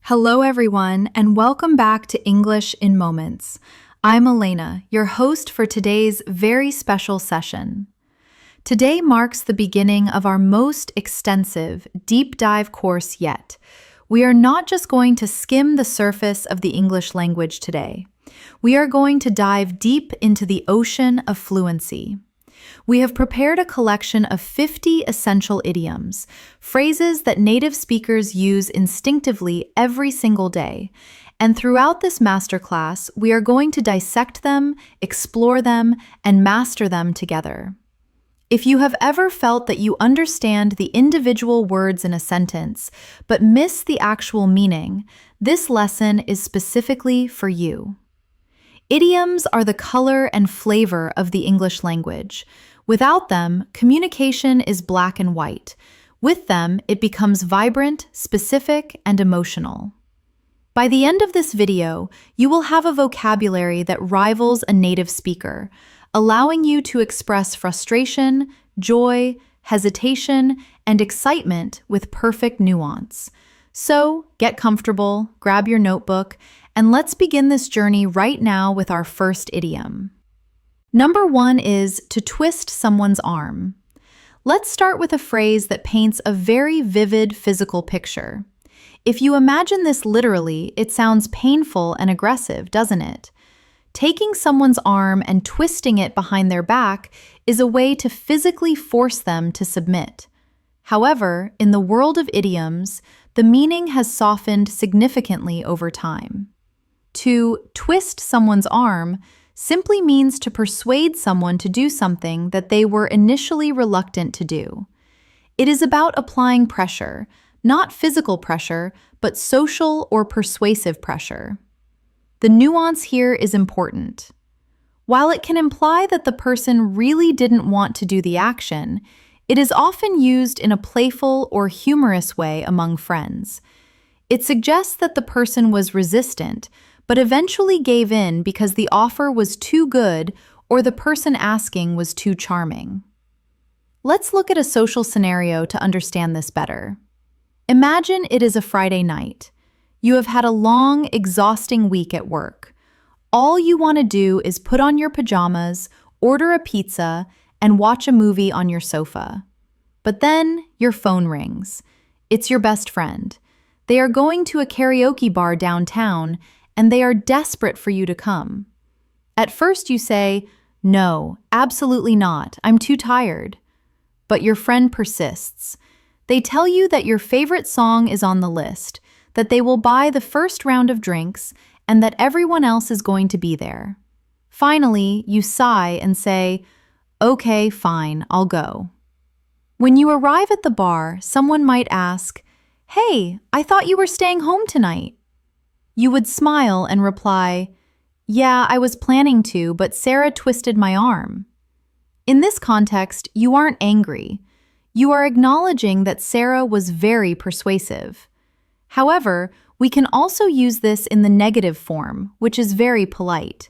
Hello, everyone, and welcome back to English in Moments. I'm Elena, your host for today's very special session. Today marks the beginning of our most extensive, deep dive course yet. We are not just going to skim the surface of the English language today. We are going to dive deep into the ocean of fluency. We have prepared a collection of 50 essential idioms, phrases that native speakers use instinctively every single day. And throughout this masterclass, we are going to dissect them, explore them, and master them together. If you have ever felt that you understand the individual words in a sentence, but miss the actual meaning, this lesson is specifically for you. Idioms are the color and flavor of the English language. Without them, communication is black and white. With them, it becomes vibrant, specific, and emotional. By the end of this video, you will have a vocabulary that rivals a native speaker, allowing you to express frustration, joy, hesitation, and excitement with perfect nuance. So, get comfortable, grab your notebook, and let's begin this journey right now with our first idiom. Number 1 is to twist someone's arm. Let's start with a phrase that paints a very vivid physical picture. If you imagine this literally, it sounds painful and aggressive, doesn't it? Taking someone's arm and twisting it behind their back is a way to physically force them to submit. However, in the world of idioms, the meaning has softened significantly over time. To twist someone's arm simply means to persuade someone to do something that they were initially reluctant to do. It is about applying pressure, not physical pressure, but social or persuasive pressure. The nuance here is important. While it can imply that the person really didn't want to do the action, it is often used in a playful or humorous way among friends. It suggests that the person was resistant, but eventually gave in because the offer was too good or the person asking was too charming. Let's look at a social scenario to understand this better. Imagine it is a Friday night. You have had a long, exhausting week at work. All you want to do is put on your pajamas, order a pizza, and watch a movie on your sofa. But then your phone rings. It's your best friend. They are going to a karaoke bar downtown, and they are desperate for you to come. At first you say, "No, absolutely not. I'm too tired." But your friend persists. They tell you that your favorite song is on the list, that they will buy the first round of drinks, and that everyone else is going to be there. Finally, you sigh and say, "Okay, fine, I'll go." When you arrive at the bar, someone might ask, "Hey, I thought you were staying home tonight." You would smile and reply, "Yeah, I was planning to, but Sarah twisted my arm." In this context, you aren't angry. You are acknowledging that Sarah was very persuasive. However, we can also use this in the negative form, which is very polite.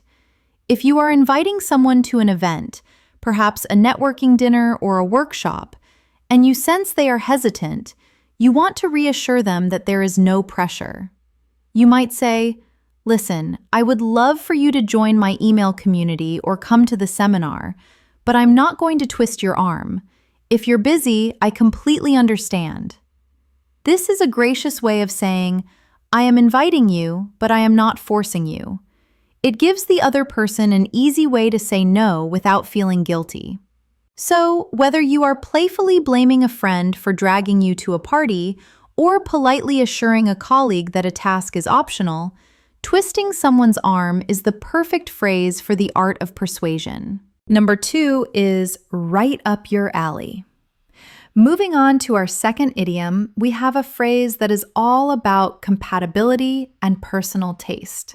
If you are inviting someone to an event, perhaps a networking dinner or a workshop, and you sense they are hesitant, you want to reassure them that there is no pressure. You might say, "Listen, I would love for you to join my email community or come to the seminar, but I'm not going to twist your arm. If you're busy, I completely understand." This is a gracious way of saying, "I am inviting you, but I am not forcing you." It gives the other person an easy way to say no without feeling guilty. So, whether you are playfully blaming a friend for dragging you to a party or politely assuring a colleague that a task is optional, twisting someone's arm is the perfect phrase for the art of persuasion. Number 2 is right up your alley. Moving on to our second idiom, we have a phrase that is all about compatibility and personal taste.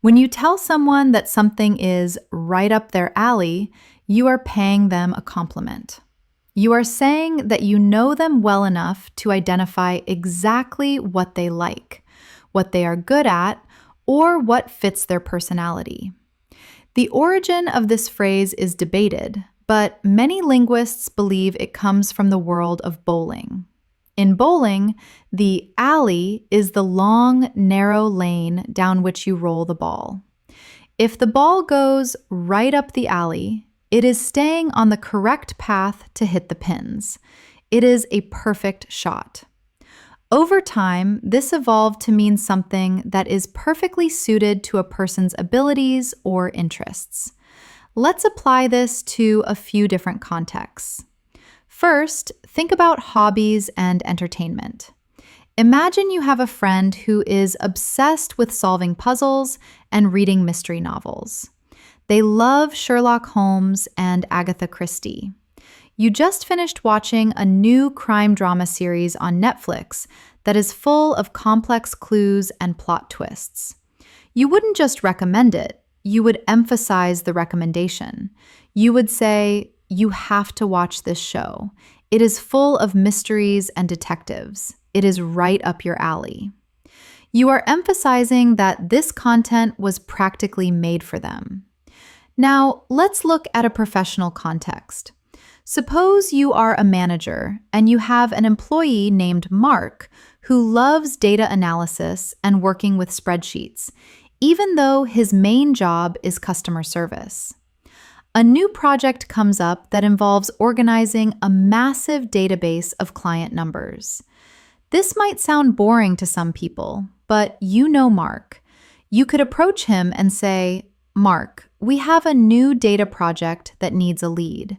When you tell someone that something is right up their alley, you are paying them a compliment. You are saying that you know them well enough to identify exactly what they like, what they are good at, or what fits their personality. The origin of this phrase is debated, but many linguists believe it comes from the world of bowling. In bowling, the alley is the long, narrow lane down which you roll the ball. If the ball goes right up the alley, it is staying on the correct path to hit the pins. It is a perfect shot. Over time, this evolved to mean something that is perfectly suited to a person's abilities or interests. Let's apply this to a few different contexts. First, think about hobbies and entertainment. Imagine you have a friend who is obsessed with solving puzzles and reading mystery novels. They love Sherlock Holmes and Agatha Christie. You just finished watching a new crime drama series on Netflix that is full of complex clues and plot twists. You wouldn't just recommend it, you would emphasize the recommendation. You would say, "You have to watch this show. It is full of mysteries and detectives. It is right up your alley." You are emphasizing that this content was practically made for them. Now, let's look at a professional context. Suppose you are a manager and you have an employee named Mark who loves data analysis and working with spreadsheets, even though his main job is customer service. A new project comes up that involves organizing a massive database of client numbers. This might sound boring to some people, but you know Mark. You could approach him and say, "Mark, we have a new data project that needs a lead.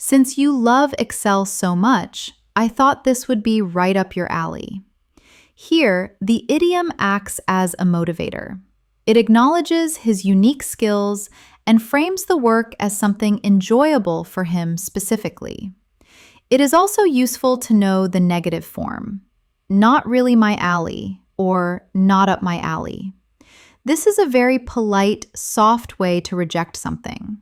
Since you love Excel so much, I thought this would be right up your alley." Here, the idiom acts as a motivator. It acknowledges his unique skills and frames the work as something enjoyable for him specifically. It is also useful to know the negative form, "not really my alley," or "not up my alley." This is a very polite, soft way to reject something.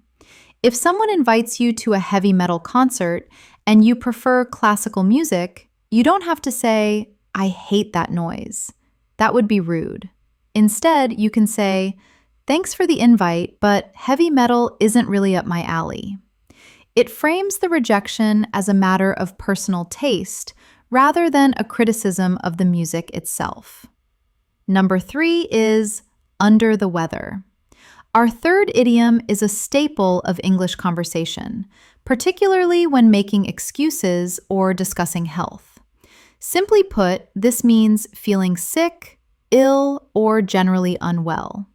If someone invites you to a heavy metal concert and you prefer classical music, you don't have to say, "I hate that noise." That would be rude. Instead, you can say, "Thanks for the invite, but heavy metal isn't really up my alley." It frames the rejection as a matter of personal taste rather than a criticism of the music itself. Number 3 is under the weather. Our third idiom is a staple of English conversation, particularly when making excuses or discussing health. Simply put, this means feeling sick, ill, or generally unwell.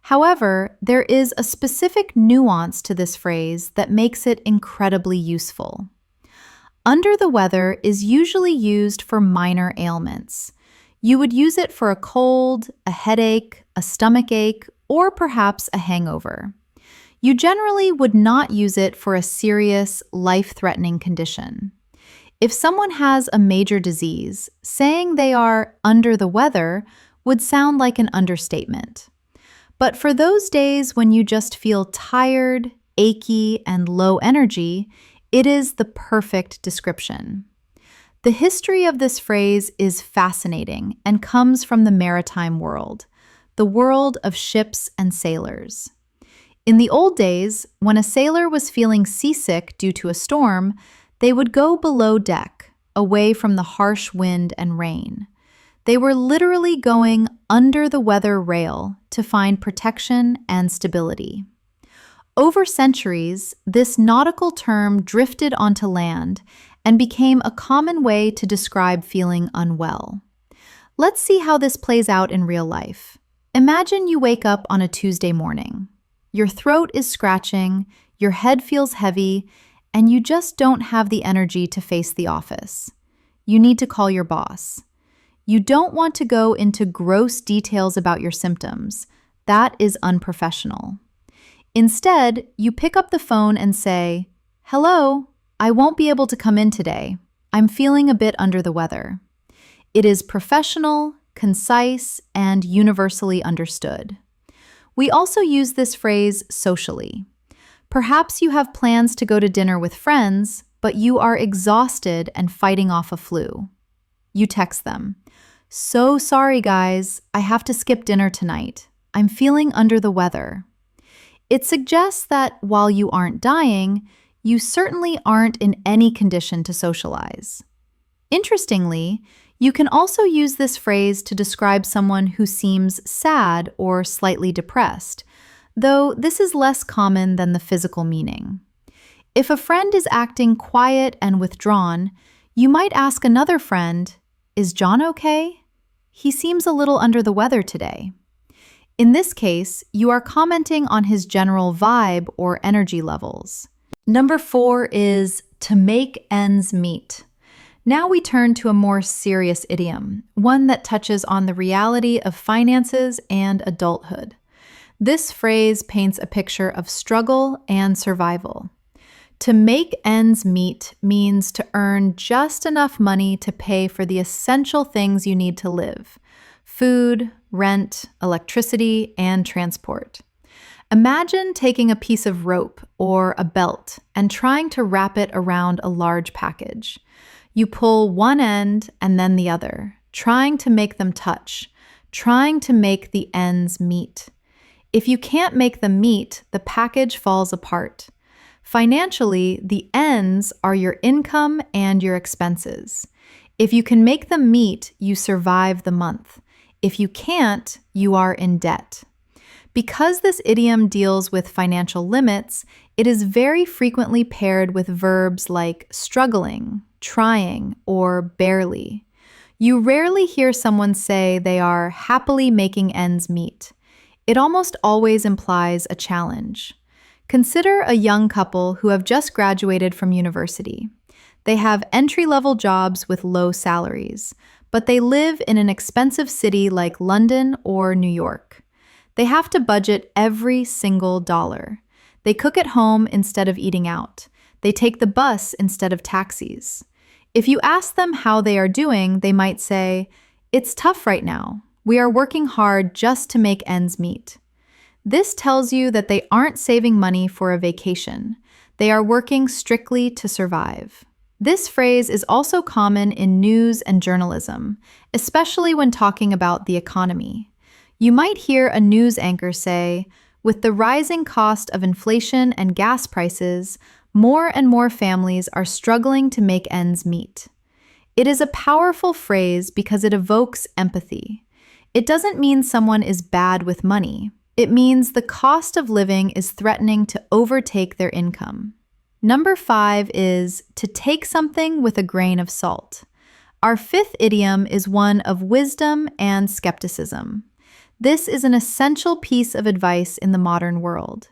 However, there is a specific nuance to this phrase that makes it incredibly useful. Under the weather is usually used for minor ailments. You would use it for a cold, a headache, a stomachache, or perhaps a hangover. You generally would not use it for a serious, life-threatening condition. If someone has a major disease, saying they are under the weather would sound like an understatement. But for those days when you just feel tired, achy, and low energy, it is the perfect description. The history of this phrase is fascinating and comes from the maritime world, the world of ships and sailors. In the old days, when a sailor was feeling seasick due to a storm, they would go below deck, away from the harsh wind and rain. They were literally going under the weather rail to find protection and stability. Over centuries, this nautical term drifted onto land and became a common way to describe feeling unwell. Let's see how this plays out in real life. Imagine you wake up on a Tuesday morning. Your throat is scratching, your head feels heavy, and you just don't have the energy to face the office. You need to call your boss. You don't want to go into gross details about your symptoms. That is unprofessional. Instead, you pick up the phone and say, "Hello, I won't be able to come in today. I'm feeling a bit under the weather." It is professional, concise, and universally understood. We also use this phrase socially. Perhaps you have plans to go to dinner with friends, but you are exhausted and fighting off a flu. You text them, "So sorry guys, I have to skip dinner tonight. I'm feeling under the weather." It suggests that while you aren't dying, you certainly aren't in any condition to socialize. Interestingly, you can also use this phrase to describe someone who seems sad or slightly depressed, though this is less common than the physical meaning. If a friend is acting quiet and withdrawn, you might ask another friend, "Is John okay? He seems a little under the weather today." In this case, you are commenting on his general vibe or energy levels. Number 4 is to make ends meet. Now we turn to a more serious idiom, one that touches on the reality of finances and adulthood. This phrase paints a picture of struggle and survival. To make ends meet means to earn just enough money to pay for the essential things you need to live: food, rent, electricity, and transport. Imagine taking a piece of rope or a belt and trying to wrap it around a large package. You pull one end and then the other, trying to make them touch, trying to make the ends meet. If you can't make them meet, the package falls apart. Financially, the ends are your income and your expenses. If you can make them meet, you survive the month. If you can't, you are in debt. Because this idiom deals with financial limits, it is very frequently paired with verbs like struggling, trying, or barely. You rarely hear someone say they are happily making ends meet. It almost always implies a challenge. Consider a young couple who have just graduated from university. They have entry-level jobs with low salaries, but they live in an expensive city like London or New York. They have to budget every single dollar. They cook at home instead of eating out. They take the bus instead of taxis. If you ask them how they are doing, they might say, "It's tough right now. We are working hard just to make ends meet." This tells you that they aren't saving money for a vacation. They are working strictly to survive. This phrase is also common in news and journalism, especially when talking about the economy. You might hear a news anchor say, "With the rising cost of inflation and gas prices, more and more families are struggling to make ends meet." It is a powerful phrase because it evokes empathy. It doesn't mean someone is bad with money. It means the cost of living is threatening to overtake their income. Number 5 is to take something with a grain of salt. Our 5th idiom is one of wisdom and skepticism. This is an essential piece of advice in the modern world.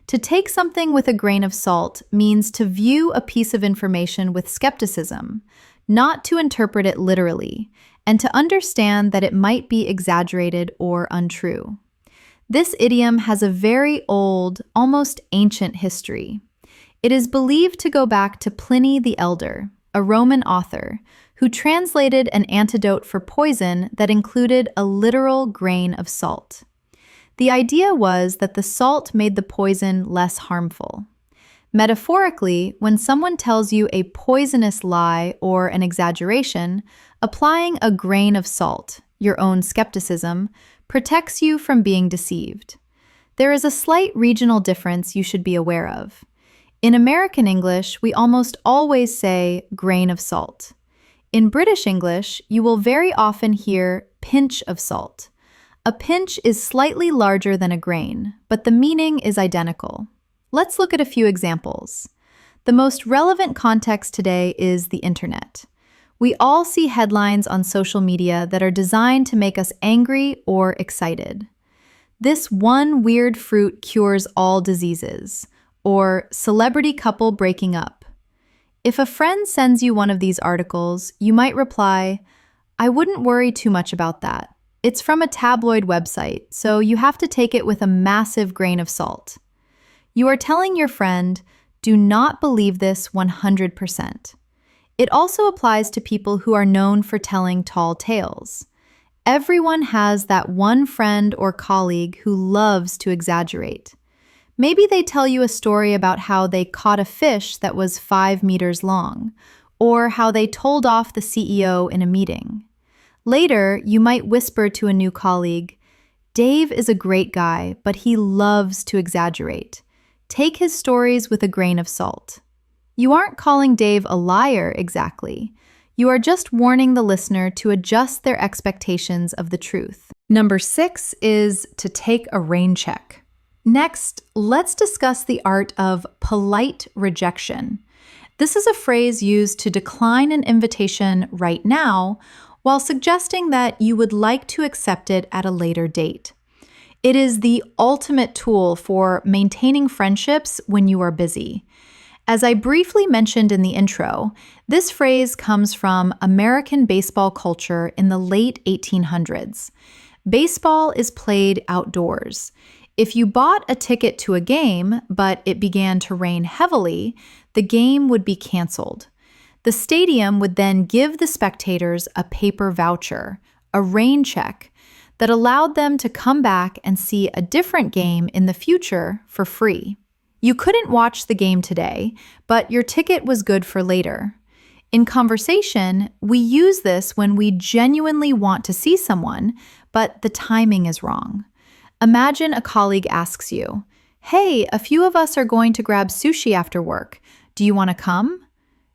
To take something with a grain of salt means to view a piece of information with skepticism, not to interpret it literally, and to understand that it might be exaggerated or untrue. This idiom has a very old, almost ancient history. It is believed to go back to Pliny the Elder, a Roman author, who translated an antidote for poison that included a literal grain of salt. The idea was that the salt made the poison less harmful. Metaphorically, when someone tells you a poisonous lie or an exaggeration, applying a grain of salt, your own skepticism, protects you from being deceived. There is a slight regional difference you should be aware of. In American English, we almost always say grain of salt. In British English, you will very often hear pinch of salt. A pinch is slightly larger than a grain, but the meaning is identical. Let's look at a few examples. The most relevant context today is the internet. We all see headlines on social media that are designed to make us angry or excited. "This one weird fruit cures all diseases," or "celebrity couple breaking up." If a friend sends you one of these articles, you might reply, "I wouldn't worry too much about that. It's from a tabloid website, so you have to take it with a massive grain of salt." You are telling your friend, do not believe this 100%. It also applies to people who are known for telling tall tales. Everyone has that one friend or colleague who loves to exaggerate. Maybe they tell you a story about how they caught a fish that was 5 meters long, or how they told off the CEO in a meeting. Later, you might whisper to a new colleague, "Dave is a great guy, but he loves to exaggerate. Take his stories with a grain of salt." You aren't calling Dave a liar exactly. You are just warning the listener to adjust their expectations of the truth. Number 6 is to take a rain check. Next, let's discuss the art of polite rejection. This is a phrase used to decline an invitation right now while suggesting that you would like to accept it at a later date. It is the ultimate tool for maintaining friendships when you are busy. As I briefly mentioned in the intro, this phrase comes from American baseball culture in the late 1800s. Baseball is played outdoors. If you bought a ticket to a game, but it began to rain heavily, the game would be canceled. The stadium would then give the spectators a paper voucher, a rain check, that allowed them to come back and see a different game in the future for free. You couldn't watch the game today, but your ticket was good for later. In conversation, we use this when we genuinely want to see someone, but the timing is wrong. Imagine a colleague asks you, "Hey, a few of us are going to grab sushi after work. Do you want to come?"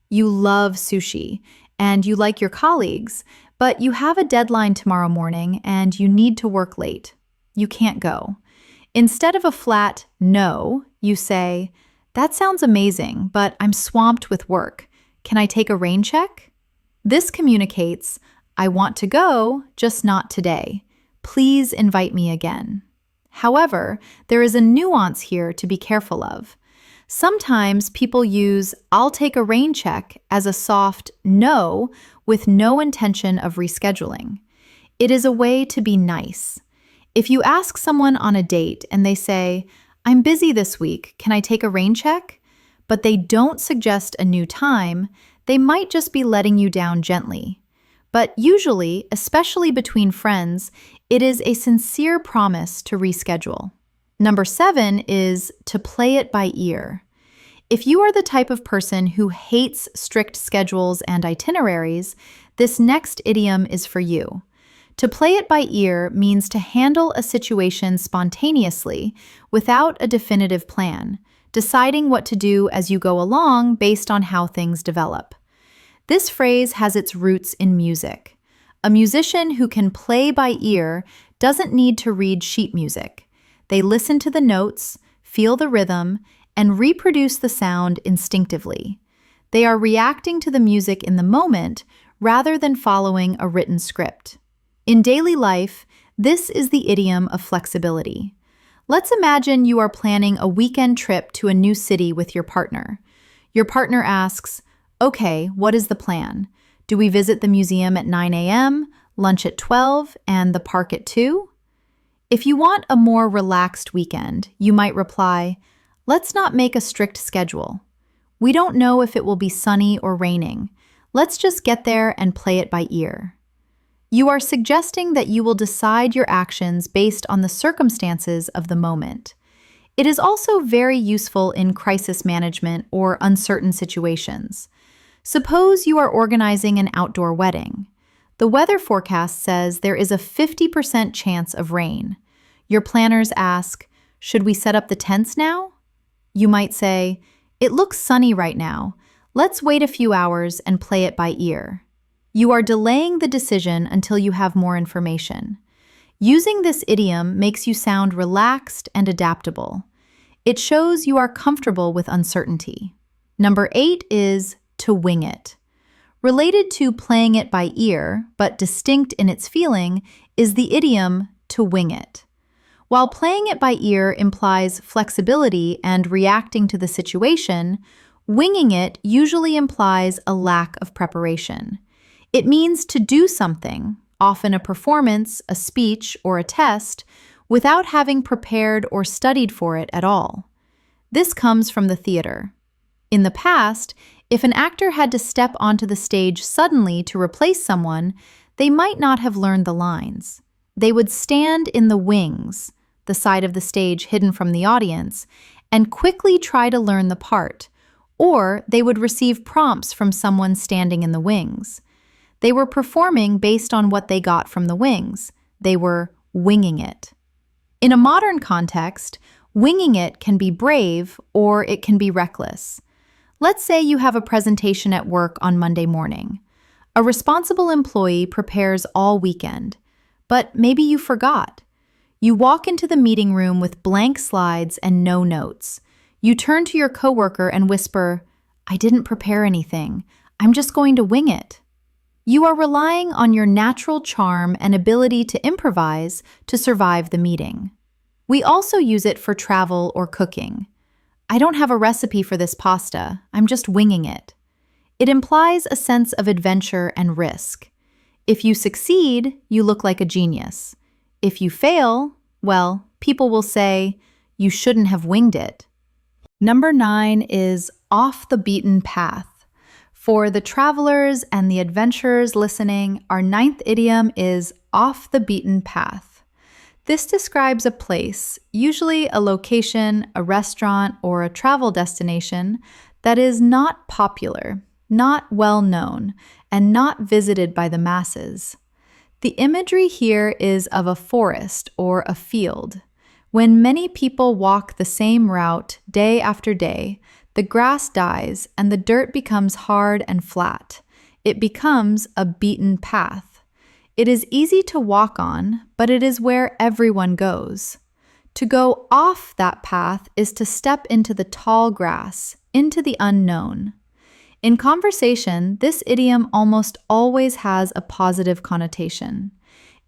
You love sushi, and you like your colleagues, but you have a deadline tomorrow morning and you need to work late. You can't go. Instead of a flat no, you say, "That sounds amazing, but I'm swamped with work. Can I take a rain check?" This communicates, "I want to go, just not today. Please invite me again." However, there is a nuance here to be careful of. Sometimes people use "I'll take a rain check" as a soft no with no intention of rescheduling. It is a way to be nice. If you ask someone on a date and they say, "I'm busy this week, can I take a rain check?" but they don't suggest a new time, they might just be letting you down gently. But usually, especially between friends, it is a sincere promise to reschedule. Number 7 is to play it by ear. If you are the type of person who hates strict schedules and itineraries, this next idiom is for you. To play it by ear means to handle a situation spontaneously without a definitive plan, deciding what to do as you go along based on how things develop. This phrase has its roots in music. A musician who can play by ear doesn't need to read sheet music. They listen to the notes, feel the rhythm, and reproduce the sound instinctively. They are reacting to the music in the moment rather than following a written script. In daily life, this is the idiom of flexibility. Let's imagine you are planning a weekend trip to a new city with your partner. Your partner asks, "Okay, what is the plan? Do we visit the museum at 9 a.m., lunch at 12, and the park at 2? If you want a more relaxed weekend, you might reply, "Let's not make a strict schedule. We don't know if it will be sunny or raining. Let's just get there and play it by ear." You are suggesting that you will decide your actions based on the circumstances of the moment. It is also very useful in crisis management or uncertain situations. Suppose you are organizing an outdoor wedding. The weather forecast says there is a 50% chance of rain. Your planners ask, "Should we set up the tents now?" You might say, "It looks sunny right now. Let's wait a few hours and play it by ear." You are delaying the decision until you have more information. Using this idiom makes you sound relaxed and adaptable. It shows you are comfortable with uncertainty. Number 8 is to wing it. Related to playing it by ear, but distinct in its feeling, is the idiom to wing it. While playing it by ear implies flexibility and reacting to the situation, winging it usually implies a lack of preparation. It means to do something, often a performance, a speech, or a test, without having prepared or studied for it at all. This comes from the theater. In the past, if an actor had to step onto the stage suddenly to replace someone, they might not have learned the lines. They would stand in the wings, the side of the stage hidden from the audience, and quickly try to learn the part, or they would receive prompts from someone standing in the wings. They were performing based on what they got from the wings. They were winging it. In a modern context, winging it can be brave or it can be reckless. Let's say you have a presentation at work on Monday morning. A responsible employee prepares all weekend, but maybe you forgot. You walk into the meeting room with blank slides and no notes. You turn to your coworker and whisper, "I didn't prepare anything. I'm just going to wing it." You are relying on your natural charm and ability to improvise to survive the meeting. We also use it for travel or cooking. "I don't have a recipe for this pasta. I'm just winging it." It implies a sense of adventure and risk. If you succeed, you look like a genius. If you fail, well, people will say, "You shouldn't have winged it." Number 9 is off the beaten path. For the travelers and the adventurers listening, our 9th idiom is off the beaten path. This describes a place, usually a location, a restaurant, or a travel destination, that is not popular, not well known, and not visited by the masses. The imagery here is of a forest or a field. When many people walk the same route day after day, the grass dies and the dirt becomes hard and flat. It becomes a beaten path. It is easy to walk on, but it is where everyone goes. To go off that path is to step into the tall grass, into the unknown. In conversation, this idiom almost always has a positive connotation.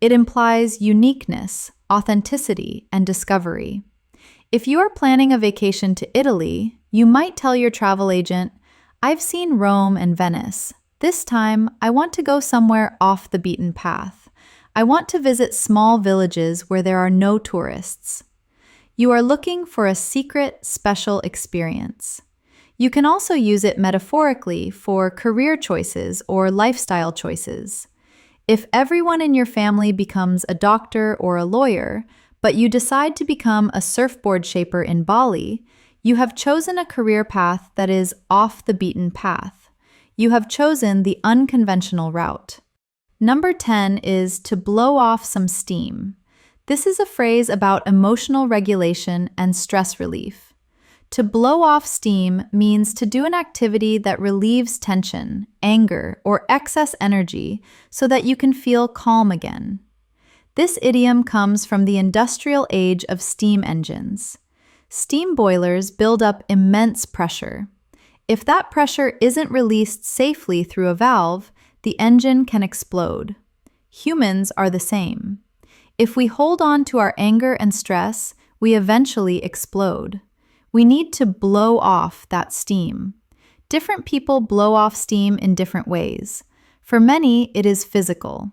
It implies uniqueness, authenticity, and discovery. If you are planning a vacation to Italy, you might tell your travel agent, "I've seen Rome and Venice. This time, I want to go somewhere off the beaten path. I want to visit small villages where there are no tourists." You are looking for a secret, special experience. You can also use it metaphorically for career choices or lifestyle choices. If everyone in your family becomes a doctor or a lawyer, but you decide to become a surfboard shaper in Bali, you have chosen a career path that is off the beaten path. You have chosen the unconventional route. Number 10 is to blow off some steam. This is a phrase about emotional regulation and stress relief. To blow off steam means to do an activity that relieves tension, anger, or excess energy so that you can feel calm again. This idiom comes from the industrial age of steam engines. Steam boilers build up immense pressure. If that pressure isn't released safely through a valve, the engine can explode. Humans are the same. If we hold on to our anger and stress, we eventually explode. We need to blow off that steam. Different people blow off steam in different ways. For many, it is physical.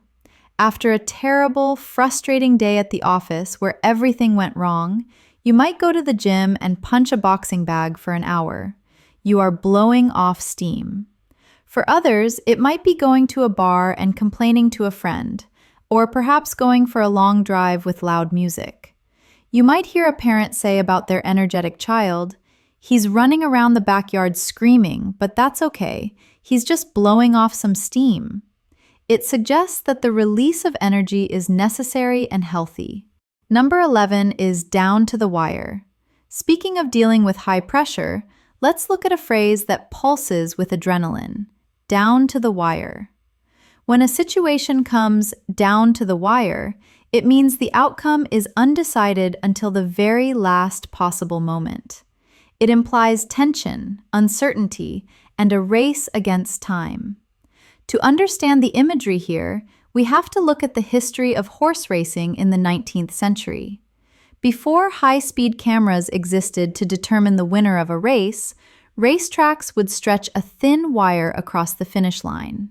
After a terrible, frustrating day at the office where everything went wrong, you might go to the gym and punch a boxing bag for an hour. You are blowing off steam. For others, it might be going to a bar and complaining to a friend, or perhaps going for a long drive with loud music. You might hear a parent say about their energetic child, "He's running around the backyard screaming, but that's okay. He's just blowing off some steam." It suggests that the release of energy is necessary and healthy. Number 11 is down to the wire. Speaking of dealing with high pressure, let's look at a phrase that pulses with adrenaline, down to the wire. When a situation comes down to the wire, it means the outcome is undecided until the very last possible moment. It implies tension, uncertainty, and a race against time. To understand the imagery here, we have to look at the history of horse racing in the 19th century. Before high-speed cameras existed to determine the winner of a race, racetracks would stretch a thin wire across the finish line.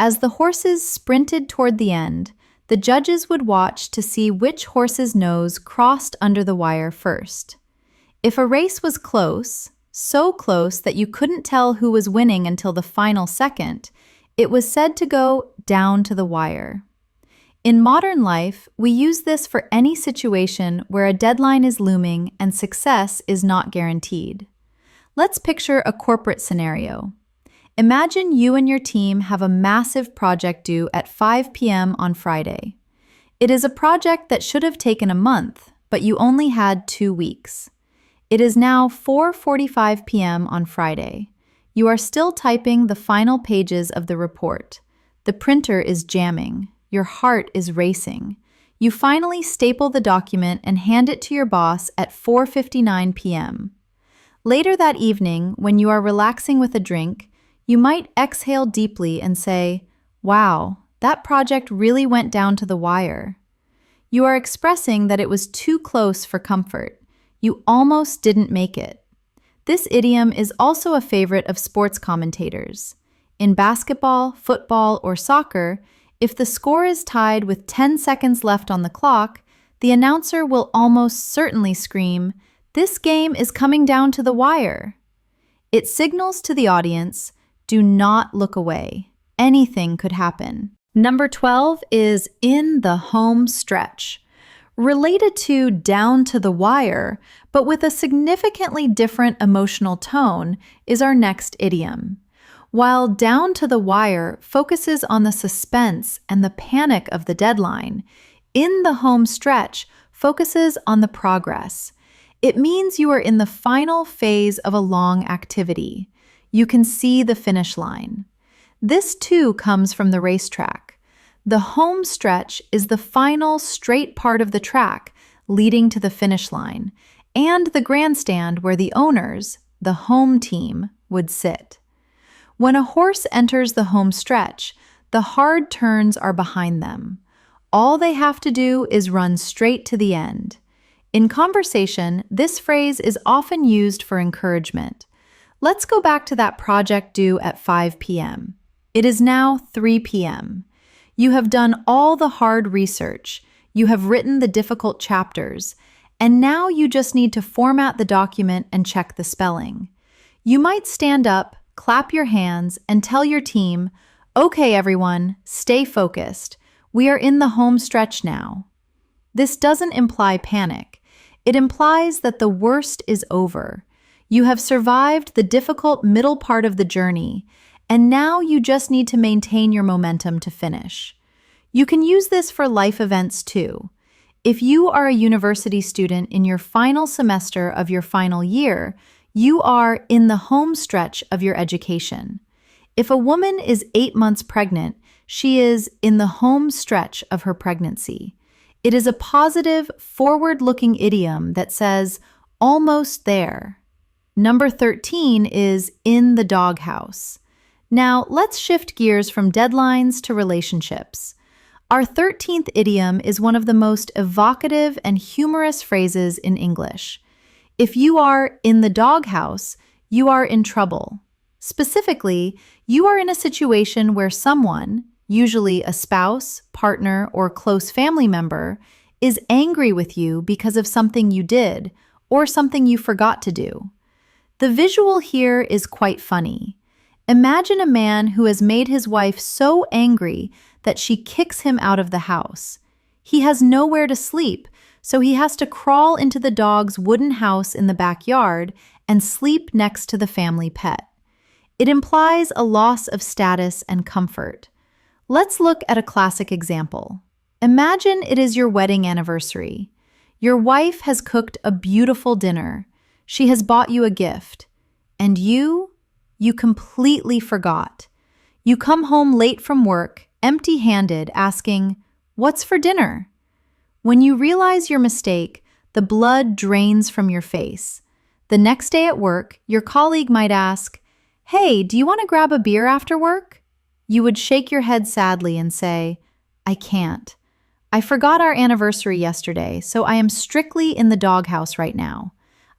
As the horses sprinted toward the end, the judges would watch to see which horse's nose crossed under the wire first. If a race was close, so close that you couldn't tell who was winning until the final second, it was said to go down to the wire. In modern life, we use this for any situation where a deadline is looming and success is not guaranteed. Let's picture a corporate scenario. Imagine you and your team have a massive project due at 5 p.m. on Friday. It is a project that should have taken a month, but you only had 2 weeks. It is now 4:45 p.m. on Friday. You are still typing the final pages of the report. The printer is jamming. Your heart is racing. You finally staple the document and hand it to your boss at 4:59 p.m. Later that evening, when you are relaxing with a drink, you might exhale deeply and say, "Wow, that project really went down to the wire." You are expressing that it was too close for comfort. You almost didn't make it. This idiom is also a favorite of sports commentators. In basketball, football, or soccer, if the score is tied with 10 seconds left on the clock, the announcer will almost certainly scream, "This game is coming down to the wire." It signals to the audience, do not look away. Anything could happen. Number 12 is in the home stretch. Related to down to the wire, but with a significantly different emotional tone, is our next idiom. While down to the wire focuses on the suspense and the panic of the deadline, in the home stretch focuses on the progress. It means you are in the final phase of a long activity. You can see the finish line. This too comes from the racetrack. The home stretch is the final straight part of the track leading to the finish line, and the grandstand where the owners, the home team, would sit. When a horse enters the home stretch, the hard turns are behind them. All they have to do is run straight to the end. In conversation, this phrase is often used for encouragement. Let's go back to that project due at 5 p.m. It is now 3 p.m. You have done all the hard research, you have written the difficult chapters, and now you just need to format the document and check the spelling. You might stand up, clap your hands, and tell your team, "Okay, everyone, stay focused. We are in the home stretch now." This doesn't imply panic. It implies that the worst is over. You have survived the difficult middle part of the journey, and now you just need to maintain your momentum to finish. You can use this for life events too. If you are a university student in your final semester of your final year, you are in the home stretch of your education. If a woman is 8 months pregnant, she is in the home stretch of her pregnancy. It is a positive, forward-looking idiom that says, "almost there." Number 13 is in the doghouse. Now, let's shift gears from deadlines to relationships. Our 13th idiom is one of the most evocative and humorous phrases in English. If you are in the doghouse, you are in trouble. Specifically, you are in a situation where someone, usually a spouse, partner, or close family member, is angry with you because of something you did or something you forgot to do. The visual here is quite funny. Imagine a man who has made his wife so angry that she kicks him out of the house. He has nowhere to sleep, so he has to crawl into the dog's wooden house in the backyard and sleep next to the family pet. It implies a loss of status and comfort. Let's look at a classic example. Imagine it is your wedding anniversary. Your wife has cooked a beautiful dinner. She has bought you a gift. And you completely forgot. You come home late from work, empty-handed, asking, "What's for dinner?" When you realize your mistake, the blood drains from your face. The next day at work, your colleague might ask, "Hey, do you want to grab a beer after work?" You would shake your head sadly and say, "I can't. I forgot our anniversary yesterday, so I am strictly in the doghouse right now.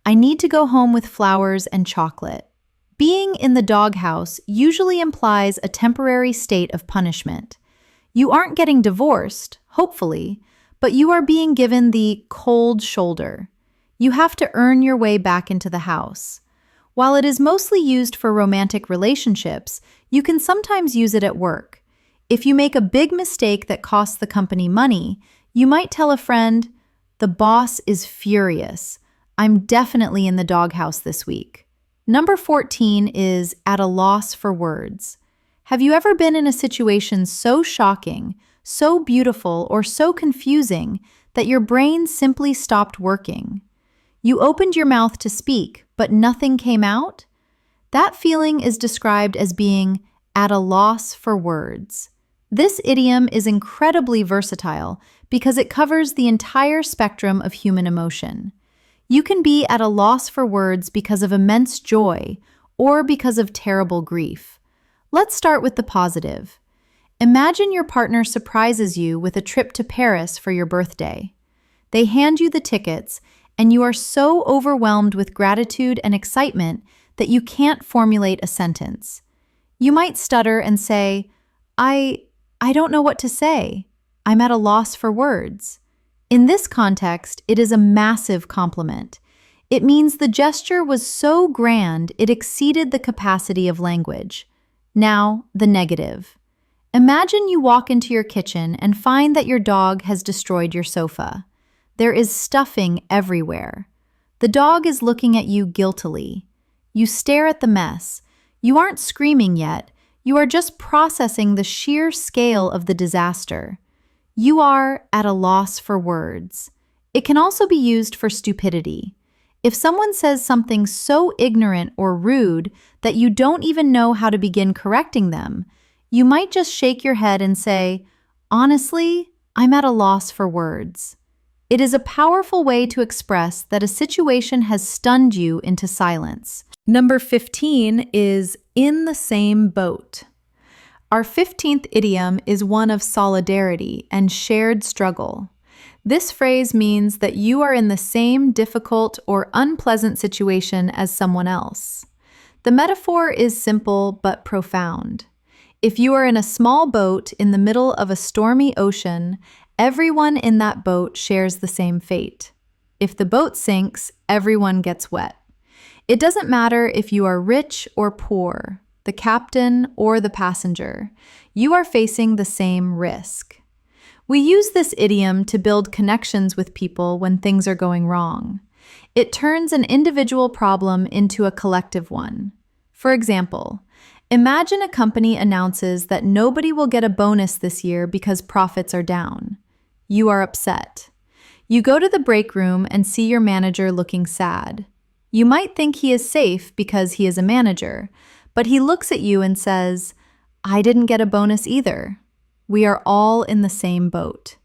I need to go home with flowers and chocolate." Being in the doghouse usually implies a temporary state of punishment. You aren't getting divorced, hopefully, but you are being given the cold shoulder. You have to earn your way back into the house. While it is mostly used for romantic relationships, you can sometimes use it at work. If you make a big mistake that costs the company money, you might tell a friend, "The boss is furious. I'm definitely in the doghouse this week." Number 14 is at a loss for words. Have you ever been in a situation so shocking, so beautiful, or so confusing that your brain simply stopped working? You opened your mouth to speak, but nothing came out? That feeling is described as being at a loss for words. This idiom is incredibly versatile because it covers the entire spectrum of human emotion. You can be at a loss for words because of immense joy or because of terrible grief. Let's start with the positive. Imagine your partner surprises you with a trip to Paris for your birthday. They hand you the tickets, and you are so overwhelmed with gratitude and excitement that you can't formulate a sentence. You might stutter and say, I don't know what to say. I'm at a loss for words. In this context, it is a massive compliment. It means the gesture was so grand it exceeded the capacity of language. Now, the negative. Imagine you walk into your kitchen and find that your dog has destroyed your sofa. There is stuffing everywhere. The dog is looking at you guiltily. You stare at the mess. You aren't screaming yet. You are just processing the sheer scale of the disaster. You are at a loss for words. It can also be used for stupidity. If someone says something so ignorant or rude that you don't even know how to begin correcting them, you might just shake your head and say, "Honestly, I'm at a loss for words." It is a powerful way to express that a situation has stunned you into silence. Number 15 is in the same boat. Our 15th idiom is one of solidarity and shared struggle. This phrase means that you are in the same difficult or unpleasant situation as someone else. The metaphor is simple but profound. If you are in a small boat in the middle of a stormy ocean, everyone in that boat shares the same fate. If the boat sinks, everyone gets wet. It doesn't matter if you are rich or poor, the captain or the passenger. You are facing the same risk. We use this idiom to build connections with people when things are going wrong. It turns an individual problem into a collective one. For example, imagine a company announces that nobody will get a bonus this year because profits are down. You are upset. You go to the break room and see your manager looking sad. You might think he is safe because he is a manager, but he looks at you and says, "I didn't get a bonus either." We are all in the same boat.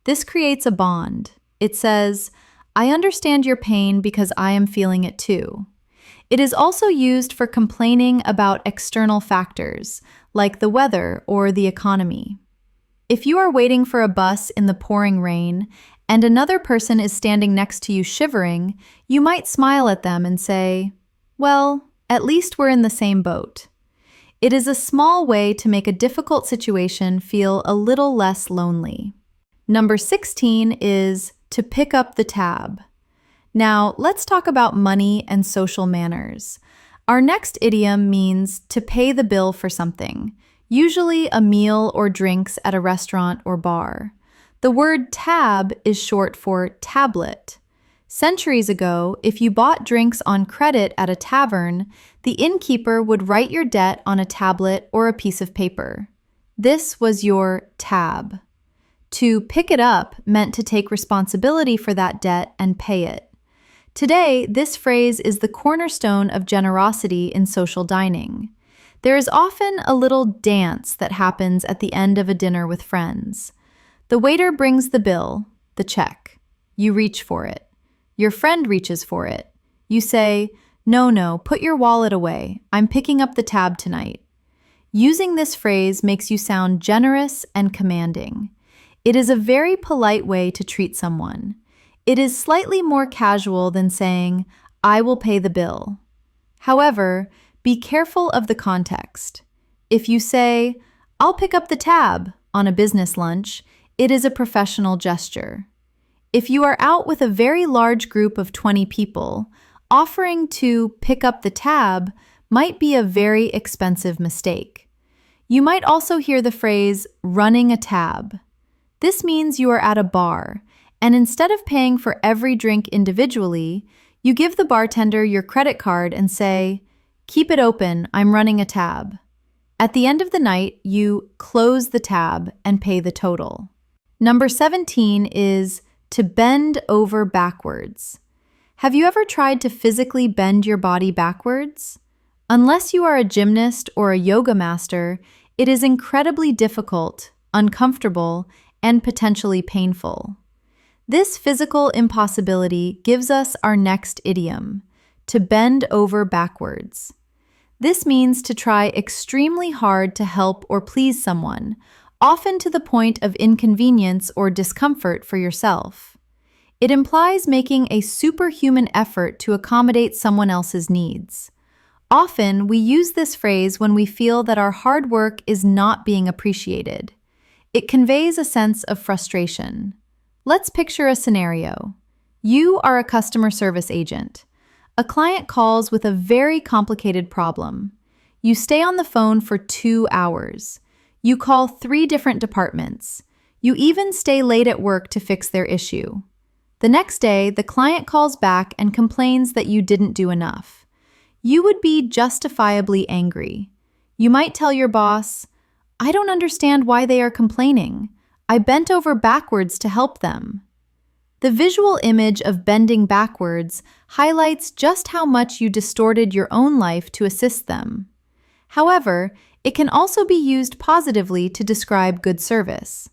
This creates a bond. It says, "I understand your pain because I am feeling it too." It is also used for complaining about external factors, like the weather or the economy. If you are waiting for a bus in the pouring rain and another person is standing next to you shivering, you might smile at them and say, "Well, at least we're in the same boat." It is a small way to make a difficult situation feel a little less lonely. Number 16 is to pick up the tab. Now, let's talk about money and social manners. Our next idiom means to pay the bill for something, usually a meal or drinks at a restaurant or bar. The word tab is short for tablet. Centuries ago, if you bought drinks on credit at a tavern, the innkeeper would write your debt on a tablet or a piece of paper. This was your tab. To pick it up meant to take responsibility for that debt and pay it. Today, this phrase is the cornerstone of generosity in social dining. There is often a little dance that happens at the end of a dinner with friends. The waiter brings the bill, the check. You reach for it. Your friend reaches for it. You say, No, put your wallet away. I'm picking up the tab tonight." Using this phrase makes you sound generous and commanding. It is a very polite way to treat someone. It is slightly more casual than saying, "I will pay the bill." However, be careful of the context. If you say, "I'll pick up the tab" on a business lunch, it is a professional gesture. If you are out with a very large group of 20 people, offering to pick up the tab might be a very expensive mistake. You might also hear the phrase running a tab. This means you are at a bar, and instead of paying for every drink individually, you give the bartender your credit card and say, "Keep it open, I'm running a tab." At the end of the night, you close the tab and pay the total. Number 17 is to bend over backwards. Have you ever tried to physically bend your body backwards? Unless you are a gymnast or a yoga master, It is incredibly difficult, uncomfortable, and potentially painful. This physical impossibility gives us our next idiom, to bend over backwards. This means to try extremely hard to help or please someone, often to the point of inconvenience or discomfort for yourself. It implies making a superhuman effort to accommodate someone else's needs. Often, we use this phrase when we feel that our hard work is not being appreciated. It conveys a sense of frustration. Let's picture a scenario. You are a customer service agent. A client calls with a very complicated problem. You stay on the phone for 2 hours. You call 3 different departments. You even stay late at work to fix their issue. The next day, the client calls back and complains that you didn't do enough. You would be justifiably angry. You might tell your boss, "I don't understand why they are complaining. I bent over backwards to help them." The visual image of bending backwards highlights just how much you distorted your own life to assist them. However, it can also be used positively to describe good service.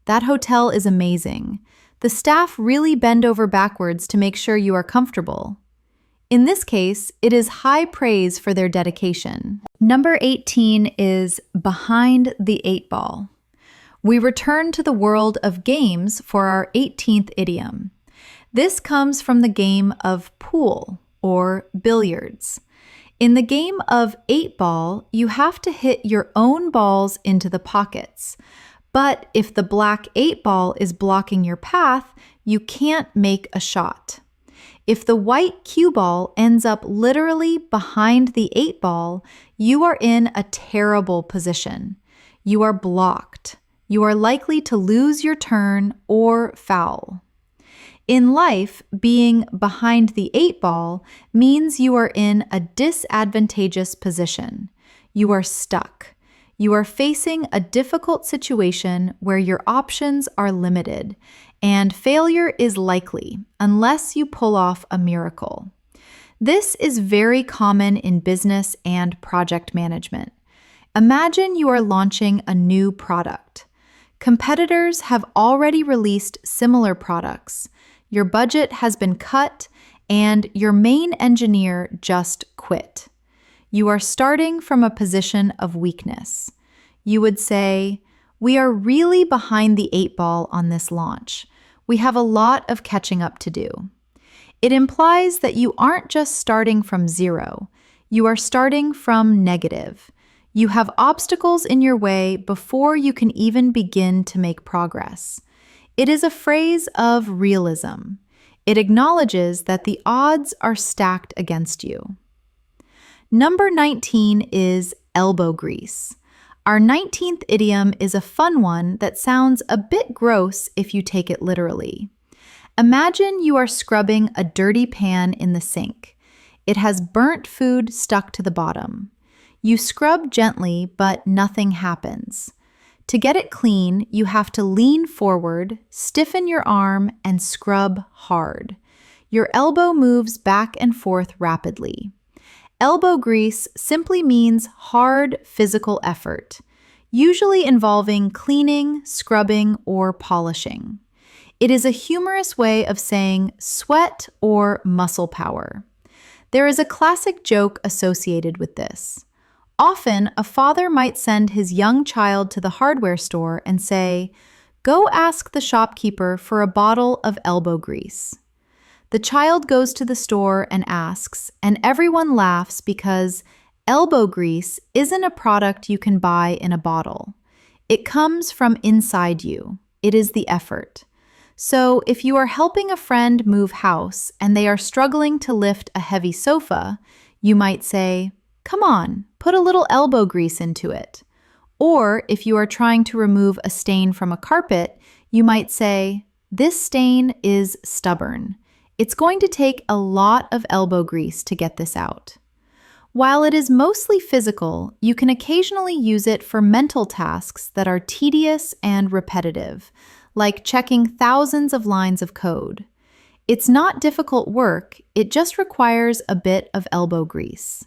"That hotel is amazing. The staff really bend over backwards to make sure you are comfortable." In this case, it is high praise for their dedication. Number 18 is behind the 8-ball. We return to the world of games for our 18th idiom. This comes from the game of pool, or billiards. In the game of 8-ball, you have to hit your own balls into the pockets. But if the black 8-ball is blocking your path, you can't make a shot. If the white cue ball ends up literally behind the 8-ball, you are in a terrible position. You are blocked. You are likely to lose your turn or foul. In life, being behind the 8-ball means you are in a disadvantageous position. You are stuck. You are facing a difficult situation where your options are limited, and failure is likely unless you pull off a miracle. This is very common in business and project management. Imagine you are launching a new product. Competitors have already released similar products. Your budget has been cut, and your main engineer just quit. You are starting from a position of weakness. You would say, "We are really behind the 8-ball on this launch. We have a lot of catching up to do." It implies that you aren't just starting from zero. You are starting from negative. You have obstacles in your way before you can even begin to make progress. It is a phrase of realism. It acknowledges that the odds are stacked against you. Number 19 is elbow grease. Our 19th idiom is a fun one that sounds a bit gross if you take it literally. Imagine you are scrubbing a dirty pan in the sink. It has burnt food stuck to the bottom. You scrub gently, but nothing happens. To get it clean, you have to lean forward, stiffen your arm, and scrub hard. Your elbow moves back and forth rapidly. Elbow grease simply means hard physical effort, usually involving cleaning, scrubbing, or polishing. It is a humorous way of saying sweat or muscle power. There is a classic joke associated with this. Often, a father might send his young child to the hardware store and say, "Go ask the shopkeeper for a bottle of elbow grease." The child goes to the store and asks, and everyone laughs because elbow grease isn't a product you can buy in a bottle. It comes from inside you. It is the effort. So, if you are helping a friend move house and they are struggling to lift a heavy sofa, you might say, "Come on, put a little elbow grease into it." Or if you are trying to remove a stain from a carpet, you might say, "This stain is stubborn. It's going to take a lot of elbow grease to get this out." While it is mostly physical, you can occasionally use it for mental tasks that are tedious and repetitive, like checking thousands of lines of code. It's not difficult work, it just requires a bit of elbow grease.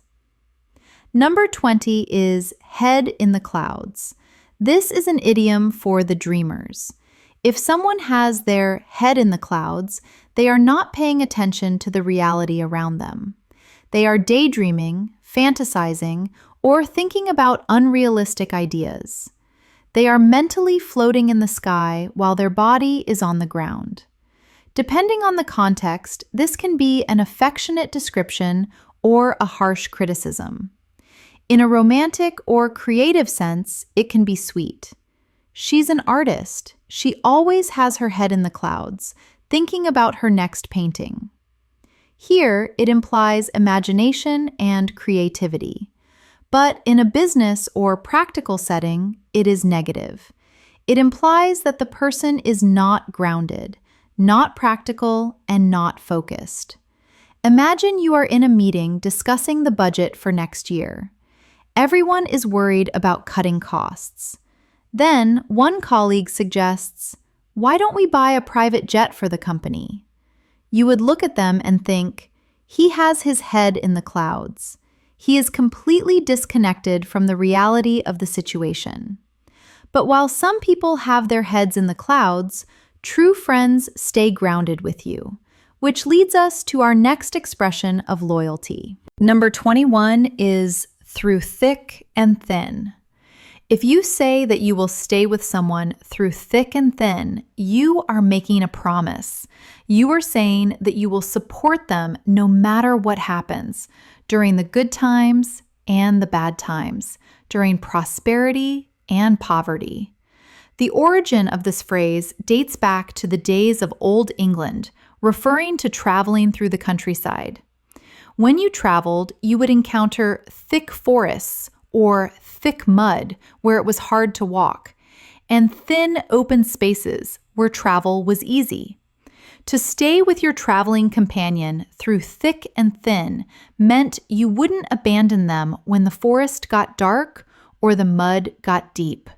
Number 20 is head in the clouds. This is an idiom for the dreamers. If someone has their head in the clouds, they are not paying attention to the reality around them. They are daydreaming, fantasizing, or thinking about unrealistic ideas. They are mentally floating in the sky while their body is on the ground. Depending on the context, this can be an affectionate description or a harsh criticism. In a romantic or creative sense, it can be sweet. She's an artist. She always has her head in the clouds, thinking about her next painting. Here, it implies imagination and creativity. But in a business or practical setting, it is negative. It implies that the person is not grounded, not practical, and not focused. Imagine you are in a meeting discussing the budget for next year. Everyone is worried about cutting costs. Then, one colleague suggests, "Why don't we buy a private jet for the company?" You would look at them and think, he has his head in the clouds. He is completely disconnected from the reality of the situation. But while some people have their heads in the clouds, true friends stay grounded with you, which leads us to our next expression of loyalty. Number 21 is through thick and thin. If you say that you will stay with someone through thick and thin, you are making a promise. You are saying that you will support them no matter what happens, during the good times and the bad times, during prosperity and poverty. The origin of this phrase dates back to the days of Old England, referring to traveling through the countryside. When you traveled, you would encounter thick forests or thick mud where it was hard to walk, and thin open spaces where travel was easy. To stay with your traveling companion through thick and thin meant you wouldn't abandon them when the forest got dark or the mud got deep.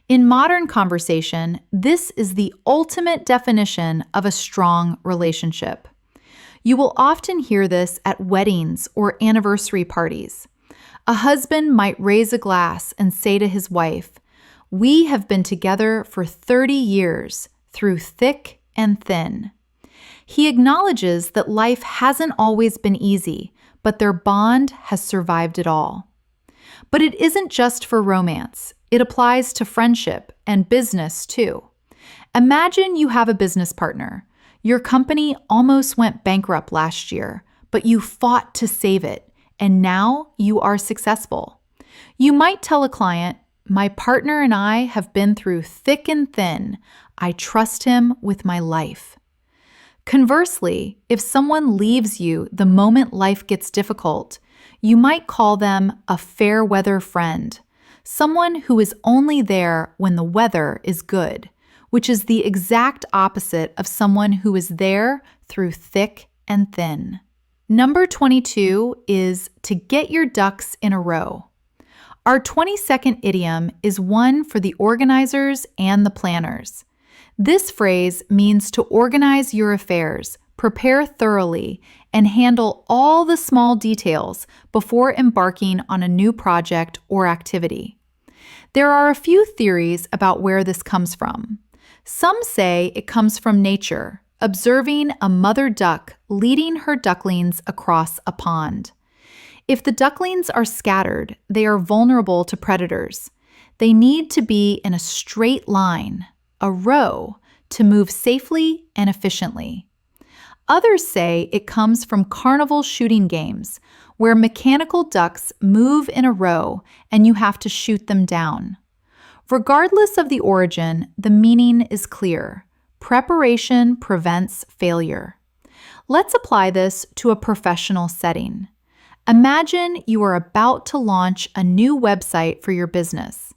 In modern conversation, this is the ultimate definition of a strong relationship. You will often hear this at weddings or anniversary parties. A husband might raise a glass and say to his wife, "We have been together for 30 years, through thick and thin." He acknowledges that life hasn't always been easy, but their bond has survived it all. But it isn't just for romance. It applies to friendship and business too. Imagine you have a business partner. Your company almost went bankrupt last year, but you fought to save it, and now you are successful. You might tell a client, "My partner and I have been through thick and thin. I trust him with my life." Conversely, if someone leaves you the moment life gets difficult, you might call them a fair weather friend, someone who is only there when the weather is good, which is the exact opposite of someone who is there through thick and thin. Number 22 is to get your ducks in a row. Our 22nd idiom is one for the organizers and the planners. This phrase means to organize your affairs, prepare thoroughly, and handle all the small details before embarking on a new project or activity. There are a few theories about where this comes from. Some say it comes from nature, observing a mother duck leading her ducklings across a pond. If the ducklings are scattered, they are vulnerable to predators. They need to be in a straight line, a row, to move safely and efficiently. Others say it comes from carnival shooting games, where mechanical ducks move in a row and you have to shoot them down. Regardless of the origin, the meaning is clear. Preparation prevents failure. Let's apply this to a professional setting. Imagine you are about to launch a new website for your business.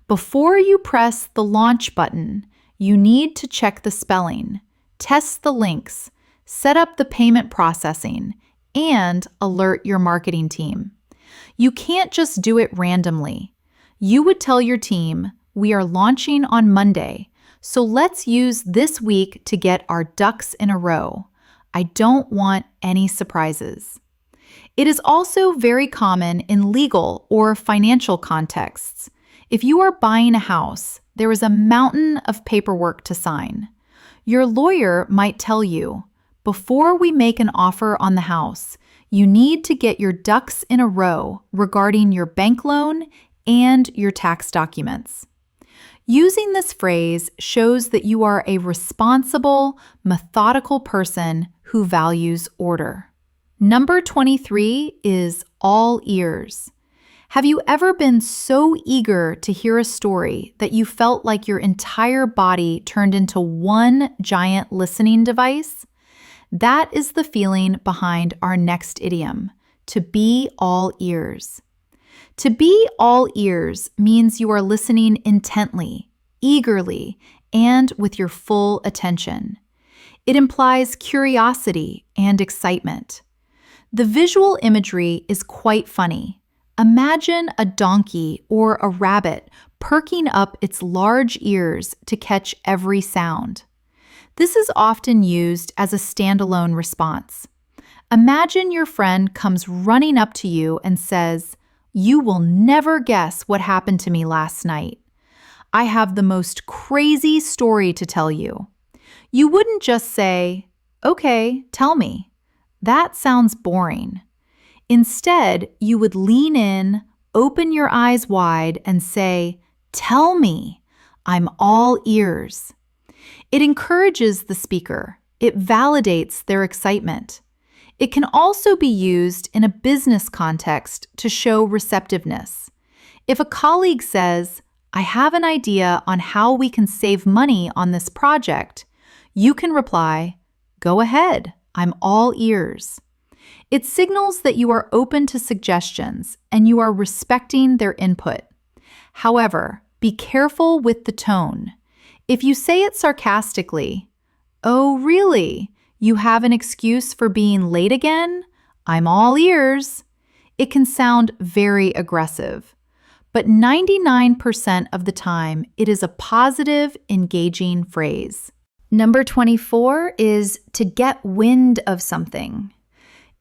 Before you press the launch button, you need to check the spelling, test the links, set up the payment processing, and alert your marketing team. You can't just do it randomly. You would tell your team, "We are launching on Monday, so let's use this week to get our ducks in a row. I don't want any surprises." It is also very common in legal or financial contexts. If you are buying a house, there is a mountain of paperwork to sign. Your lawyer might tell you, before we make an offer on the house, you need to get your ducks in a row regarding your bank loan and your tax documents. Using this phrase shows that you are a responsible, methodical person who values order. Number 23 is all ears. Have you ever been so eager to hear a story that you felt like your entire body turned into one giant listening device? That is the feeling behind our next idiom, to be all ears. To be all ears means you are listening intently, eagerly, and with your full attention. It implies curiosity and excitement. The visual imagery is quite funny. Imagine a donkey or a rabbit perking up its large ears to catch every sound. This is often used as a standalone response. Imagine your friend comes running up to you and says, "You will never guess what happened to me last night. I have the most crazy story to tell you." You wouldn't just say, "Okay, tell me." That sounds boring. Instead, you would lean in, open your eyes wide, and say, "Tell me, I'm all ears." It encourages the speaker. It validates their excitement. It can also be used in a business context to show receptiveness. If a colleague says, "I have an idea on how we can save money on this project," you can reply, "Go ahead, I'm all ears." It signals that you are open to suggestions and you are respecting their input. However, be careful with the tone. If you say it sarcastically, "Oh, really? You have an excuse for being late again? I'm all ears," it can sound very aggressive. But 99% of the time, it is a positive, engaging phrase. Number 24 is to get wind of something.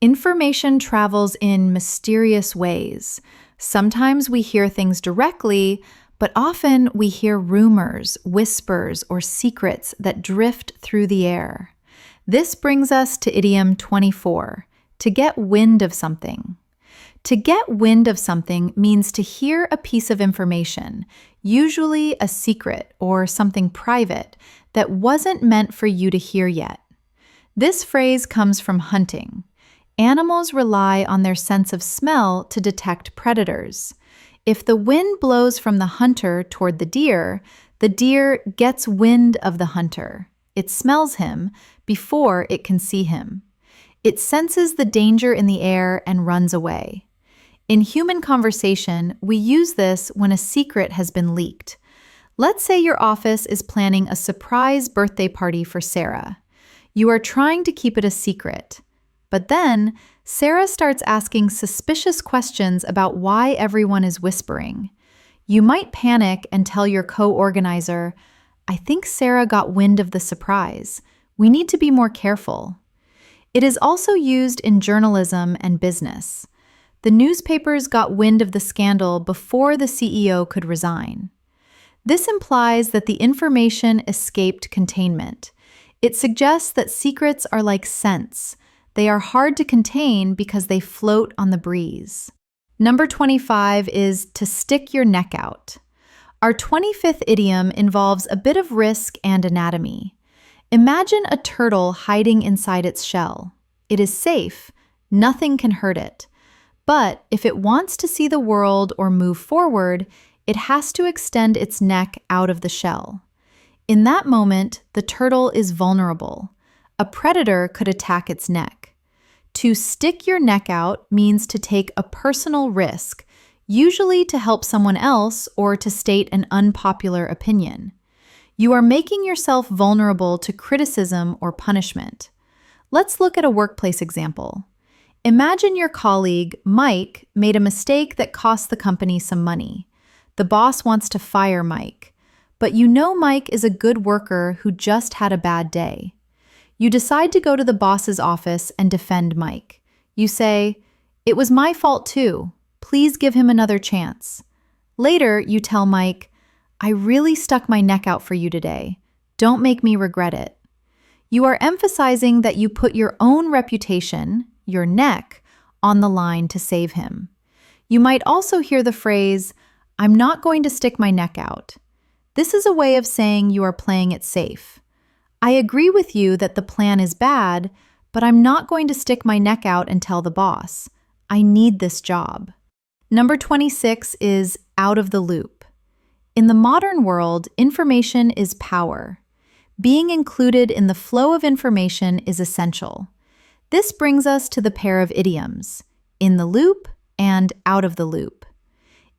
Information travels in mysterious ways. Sometimes we hear things directly, but often we hear rumors, whispers, or secrets that drift through the air. This brings us to idiom 24, to get wind of something. To get wind of something means to hear a piece of information, usually a secret or something private, that wasn't meant for you to hear yet. This phrase comes from hunting. Animals rely on their sense of smell to detect predators. If the wind blows from the hunter toward the deer gets wind of the hunter. It smells him before it can see him. It senses the danger in the air and runs away. In human conversation, we use this when a secret has been leaked. Let's say your office is planning a surprise birthday party for Sarah. You are trying to keep it a secret. But then, Sarah starts asking suspicious questions about why everyone is whispering. You might panic and tell your co-organizer, "I think Sarah got wind of the surprise. We need to be more careful." It is also used in journalism and business. The newspapers got wind of the scandal before the CEO could resign. This implies that the information escaped containment. It suggests that secrets are like scents. They are hard to contain because they float on the breeze. Number 25 is to stick your neck out. Our 25th idiom involves a bit of risk and anatomy. Imagine a turtle hiding inside its shell. It is safe. Nothing can hurt it. But if it wants to see the world or move forward, it has to extend its neck out of the shell. In that moment, the turtle is vulnerable. A predator could attack its neck. To stick your neck out means to take a personal risk, usually to help someone else or to state an unpopular opinion. You are making yourself vulnerable to criticism or punishment. Let's look at a workplace example. Imagine your colleague, Mike, made a mistake that cost the company some money. The boss wants to fire Mike, but you know Mike is a good worker who just had a bad day. You decide to go to the boss's office and defend Mike. You say, "It was my fault too. Please give him another chance." Later, you tell Mike, "I really stuck my neck out for you today. Don't make me regret it." You are emphasizing that you put your own reputation, your neck, on the line to save him. You might also hear the phrase, "I'm not going to stick my neck out." This is a way of saying you are playing it safe. I agree with you that the plan is bad, but I'm not going to stick my neck out and tell the boss. I need this job. Number 26 is out of the loop. In the modern world, information is power. Being included in the flow of information is essential. This brings us to the pair of idioms, in the loop and out of the loop.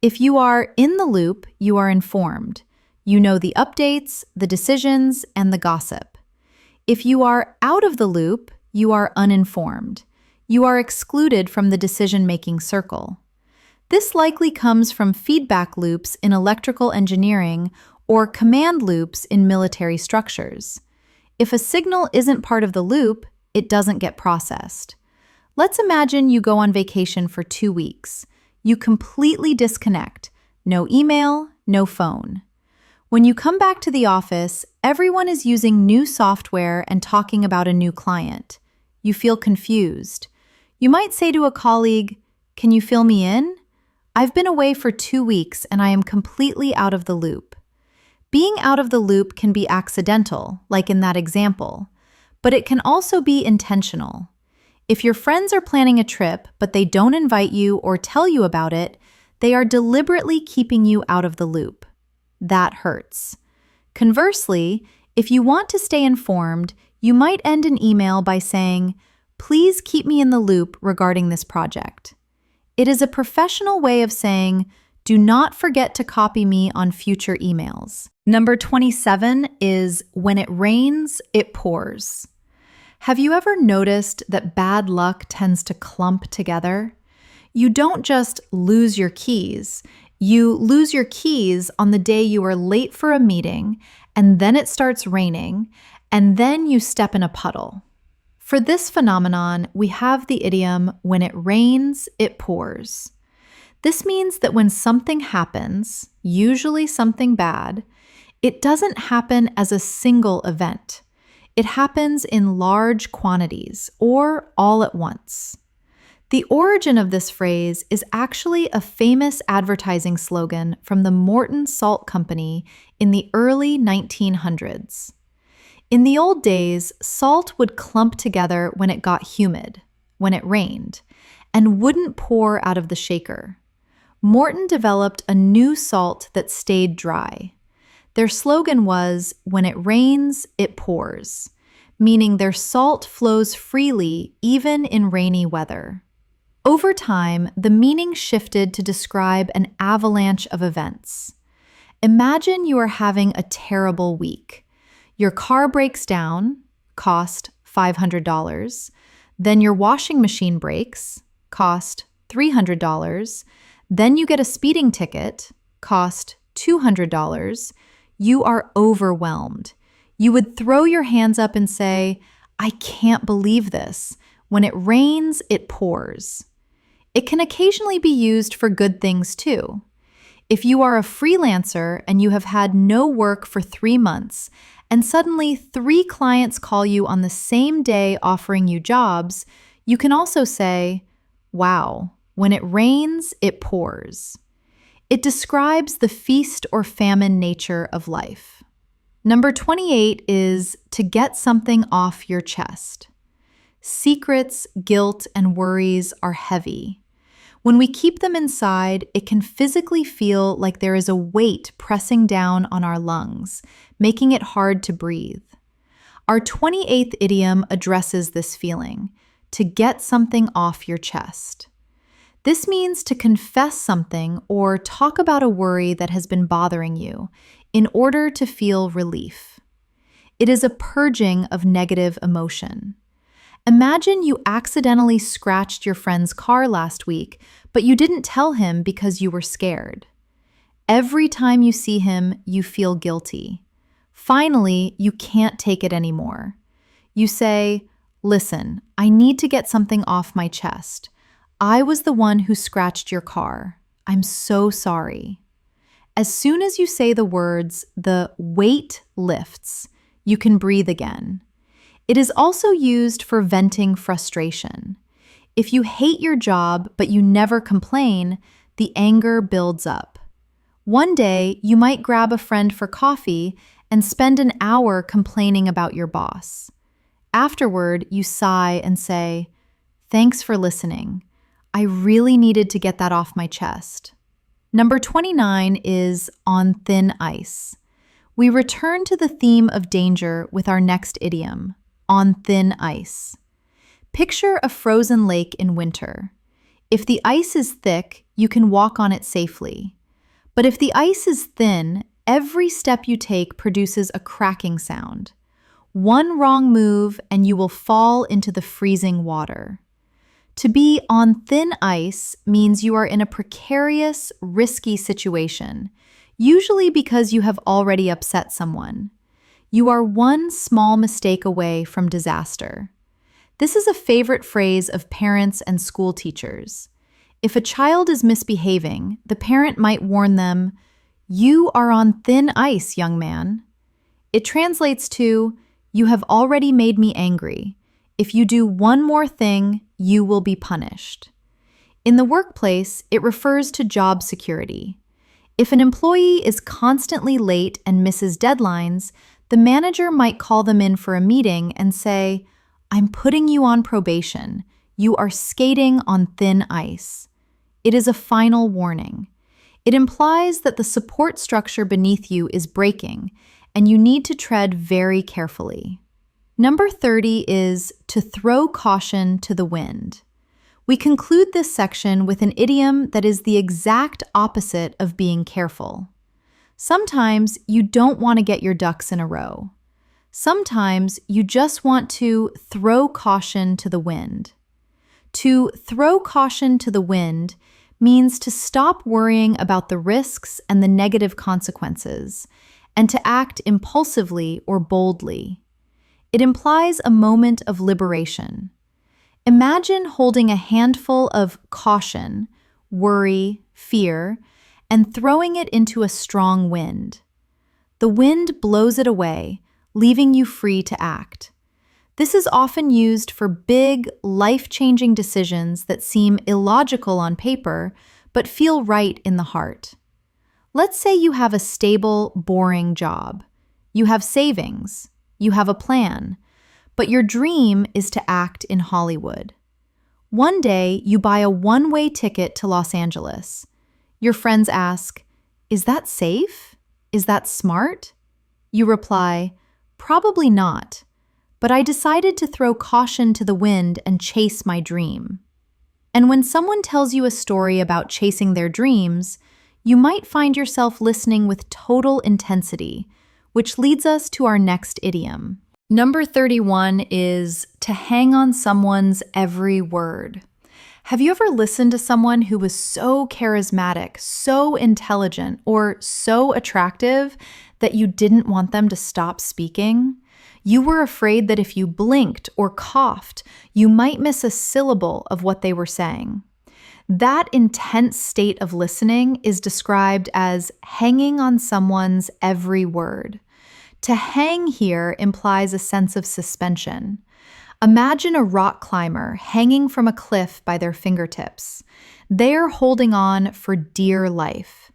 If you are in the loop, you are informed. You know the updates, the decisions, and the gossip. If you are out of the loop, you are uninformed. You are excluded from the decision-making circle. This likely comes from feedback loops in electrical engineering or command loops in military structures. If a signal isn't part of the loop, it doesn't get processed. Let's imagine you go on vacation for 2 weeks. You completely disconnect. No email, no phone. When you come back to the office, everyone is using new software and talking about a new client. You feel confused. You might say to a colleague, "Can you fill me in? I've been away for 2 weeks and I am completely out of the loop." Being out of the loop can be accidental, like in that example, but it can also be intentional. If your friends are planning a trip, but they don't invite you or tell you about it, they are deliberately keeping you out of the loop. That hurts. Conversely, if you want to stay informed, you might end an email by saying, "Please keep me in the loop regarding this project." It is a professional way of saying, "Do not forget to copy me on future emails." Number 27 is when it rains, it pours. Have you ever noticed that bad luck tends to clump together? You don't just lose your keys. You lose your keys on the day you are late for a meeting, and then it starts raining, and then you step in a puddle. For this phenomenon, we have the idiom, when it rains, it pours. This means that when something happens, usually something bad, it doesn't happen as a single event. It happens in large quantities or all at once. The origin of this phrase is actually a famous advertising slogan from the Morton Salt Company in the early 1900s. In the old days, salt would clump together when it got humid, when it rained, and wouldn't pour out of the shaker. Morton developed a new salt that stayed dry. Their slogan was, "When it rains, it pours," meaning their salt flows freely even in rainy weather. Over time, the meaning shifted to describe an avalanche of events. Imagine you are having a terrible week. Your car breaks down, cost $500. Then your washing machine breaks, cost $300. Then you get a speeding ticket, cost $200. You are overwhelmed. You would throw your hands up and say, "I can't believe this. When it rains, it pours." It can occasionally be used for good things too. If you are a freelancer and you have had no work for 3 months, and suddenly 3 clients call you on the same day offering you jobs, you can also say, "Wow, when it rains, it pours." It describes the feast or famine nature of life. Number 28 is to get something off your chest. Secrets, guilt, and worries are heavy. When we keep them inside, it can physically feel like there is a weight pressing down on our lungs, making it hard to breathe. Our 28th idiom addresses this feeling, to get something off your chest. This means to confess something or talk about a worry that has been bothering you in order to feel relief. It is a purging of negative emotion. Imagine you accidentally scratched your friend's car last week, but you didn't tell him because you were scared. Every time you see him, you feel guilty. Finally, you can't take it anymore. You say, "Listen, I need to get something off my chest. I was the one who scratched your car. I'm so sorry. As soon as you say the words, the weight lifts. You can breathe again. It is also used for venting frustration. If you hate your job but you never complain, the anger builds up. One day, you might grab a friend for coffee and spend an hour complaining about your boss. Afterward, you sigh and say, "Thanks for listening. I really needed to get that off my chest." Number 29 is on thin ice. We return to the theme of danger with our next idiom, on thin ice. Picture a frozen lake in winter. If the ice is thick, you can walk on it safely. But if the ice is thin, every step you take produces a cracking sound. One wrong move and you will fall into the freezing water. To be on thin ice means you are in a precarious, risky situation, usually because you have already upset someone. You are one small mistake away from disaster. This is a favorite phrase of parents and school teachers. If a child is misbehaving, the parent might warn them, "You are on thin ice, young man." It translates to, "You have already made me angry. If you do one more thing, you will be punished." In the workplace, it refers to job security. If an employee is constantly late and misses deadlines, the manager might call them in for a meeting and say, "I'm putting you on probation. You are skating on thin ice." It is a final warning. It implies that the support structure beneath you is breaking, and you need to tread very carefully. Number 30 is to throw caution to the wind. We conclude this section with an idiom that is the exact opposite of being careful. Sometimes you don't want to get your ducks in a row. Sometimes you just want to throw caution to the wind. To throw caution to the wind means to stop worrying about the risks and the negative consequences, and to act impulsively or boldly. It implies a moment of liberation. Imagine holding a handful of caution, worry, fear, and throwing it into a strong wind. The wind blows it away, leaving you free to act. This is often used for big, life-changing decisions that seem illogical on paper, but feel right in the heart. Let's say you have a stable, boring job. You have savings. You have a plan. But your dream is to act in Hollywood. One day, you buy a one-way ticket to Los Angeles. Your friends ask, "Is that safe? Is that smart?" You reply, "Probably not. But I decided to throw caution to the wind and chase my dream." And when someone tells you a story about chasing their dreams, you might find yourself listening with total intensity, which leads us to our next idiom. Number 31 is to hang on someone's every word. Have you ever listened to someone who was so charismatic, so intelligent, or so attractive that you didn't want them to stop speaking? You were afraid that if you blinked or coughed, you might miss a syllable of what they were saying. That intense state of listening is described as hanging on someone's every word. To hang here implies a sense of suspension. Imagine a rock climber hanging from a cliff by their fingertips. They're holding on for dear life.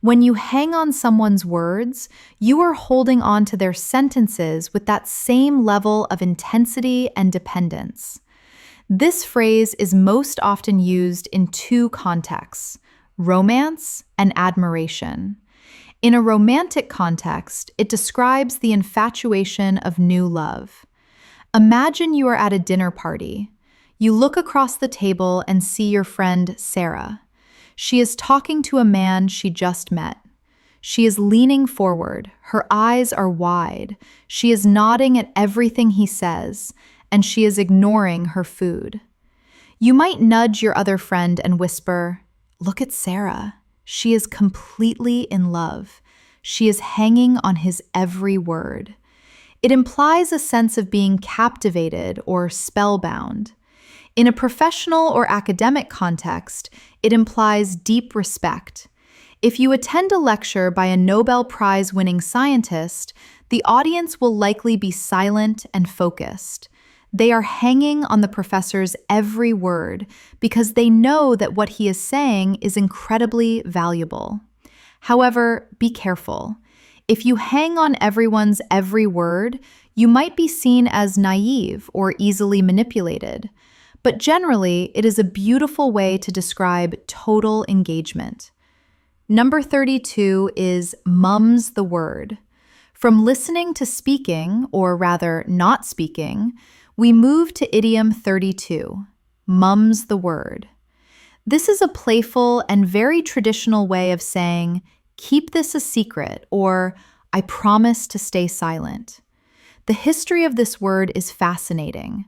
When you hang on someone's words, you are holding on to their sentences with that same level of intensity and dependence. This phrase is most often used in two contexts: romance and admiration. In a romantic context, it describes the infatuation of new love. Imagine you are at a dinner party. You look across the table and see your friend Sarah. She is talking to a man she just met. She is leaning forward, her eyes are wide, she is nodding at everything he says, and she is ignoring her food. You might nudge your other friend and whisper, "Look at Sarah. She is completely in love. She is hanging on his every word." It implies a sense of being captivated or spellbound. In a professional or academic context, it implies deep respect. If you attend a lecture by a Nobel Prize-winning scientist, the audience will likely be silent and focused. They are hanging on the professor's every word because they know that what he is saying is incredibly valuable. However, be careful. If you hang on everyone's every word, you might be seen as naive or easily manipulated. But generally, it is a beautiful way to describe total engagement. Number 32 is mum's the word. From listening to speaking, or rather not speaking, we move to idiom 32, mum's the word. This is a playful and very traditional way of saying, keep this a secret, or I promise to stay silent. The history of this word is fascinating.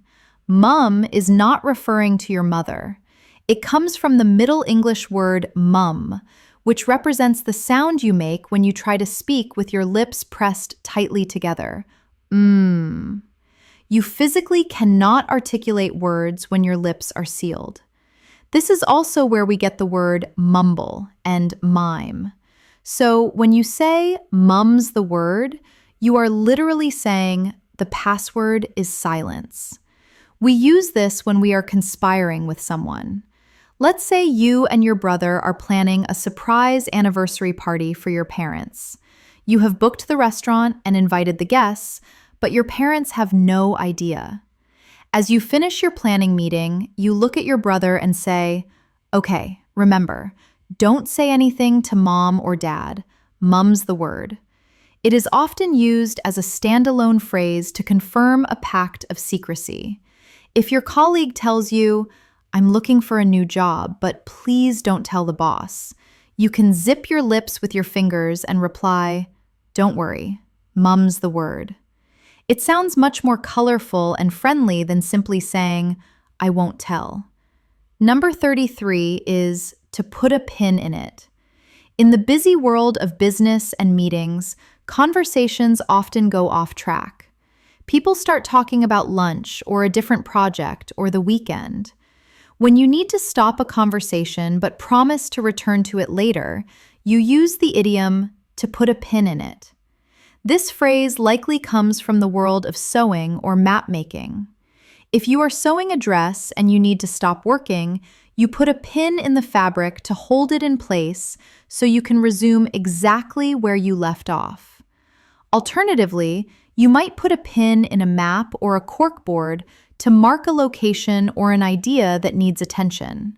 Mum is not referring to your mother. It comes from the Middle English word mum, which represents the sound you make when you try to speak with your lips pressed tightly together. You physically cannot articulate words when your lips are sealed. This is also where we get the word mumble and mime. So when you say mum's the word, you are literally saying the password is silence. We use this when we are conspiring with someone. Let's say you and your brother are planning a surprise anniversary party for your parents. You have booked the restaurant and invited the guests, but your parents have no idea. As you finish your planning meeting, you look at your brother and say, "Okay, remember, don't say anything to mom or dad. Mum's the word." It is often used as a standalone phrase to confirm a pact of secrecy. If your colleague tells you, "I'm looking for a new job, but please don't tell the boss," you can zip your lips with your fingers and reply, "Don't worry, mum's the word." It sounds much more colorful and friendly than simply saying, "I won't tell." Number 33 is to put a pin in it. In the busy world of business and meetings, conversations often go off track. People start talking about lunch or a different project or the weekend. When you need to stop a conversation but promise to return to it later, you use the idiom to put a pin in it. This phrase likely comes from the world of sewing or map making. If you are sewing a dress and you need to stop working, you put a pin in the fabric to hold it in place so you can resume exactly where you left off. Alternatively, you might put a pin in a map or a corkboard to mark a location or an idea that needs attention.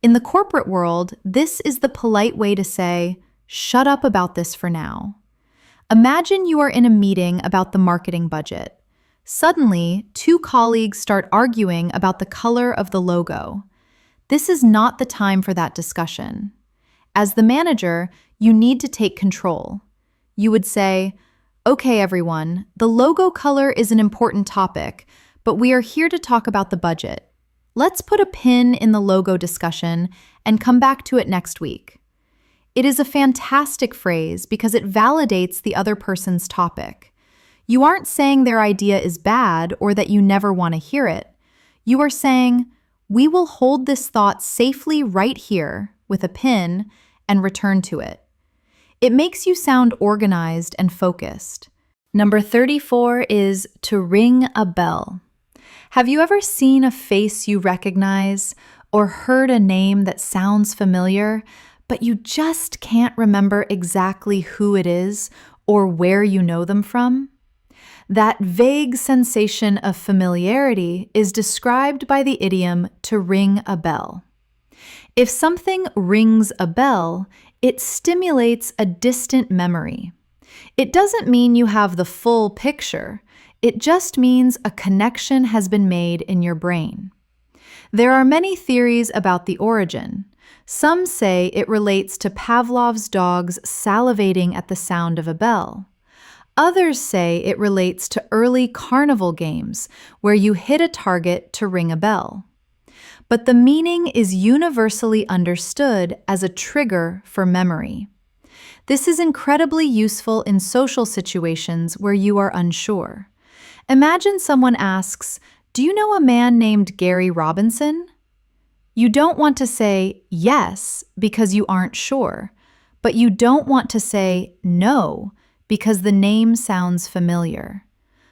In the corporate world, this is the polite way to say, "Shut up about this for now." Imagine you are in a meeting about the marketing budget. Suddenly, two colleagues start arguing about the color of the logo. This is not the time for that discussion. As the manager, you need to take control. You would say, "Okay, everyone, the logo color is an important topic, but we are here to talk about the budget. Let's put a pin in the logo discussion and come back to it next week." It is a fantastic phrase because it validates the other person's topic. You aren't saying their idea is bad or that you never want to hear it. You are saying, "We will hold this thought safely right here with a pin and return to it." It makes you sound organized and focused. Number 34 is to ring a bell. Have you ever seen a face you recognize or heard a name that sounds familiar, but you just can't remember exactly who it is or where you know them from? That vague sensation of familiarity is described by the idiom to ring a bell. If something rings a bell, it stimulates a distant memory. It doesn't mean you have the full picture. It just means a connection has been made in your brain. There are many theories about the origin. Some say it relates to Pavlov's dogs salivating at the sound of a bell. Others say it relates to early carnival games where you hit a target to ring a bell. But the meaning is universally understood as a trigger for memory. This is incredibly useful in social situations where you are unsure. Imagine someone asks, Do you know a man named Gary Robinson? You don't want to say yes because you aren't sure, but you don't want to say no because the name sounds familiar.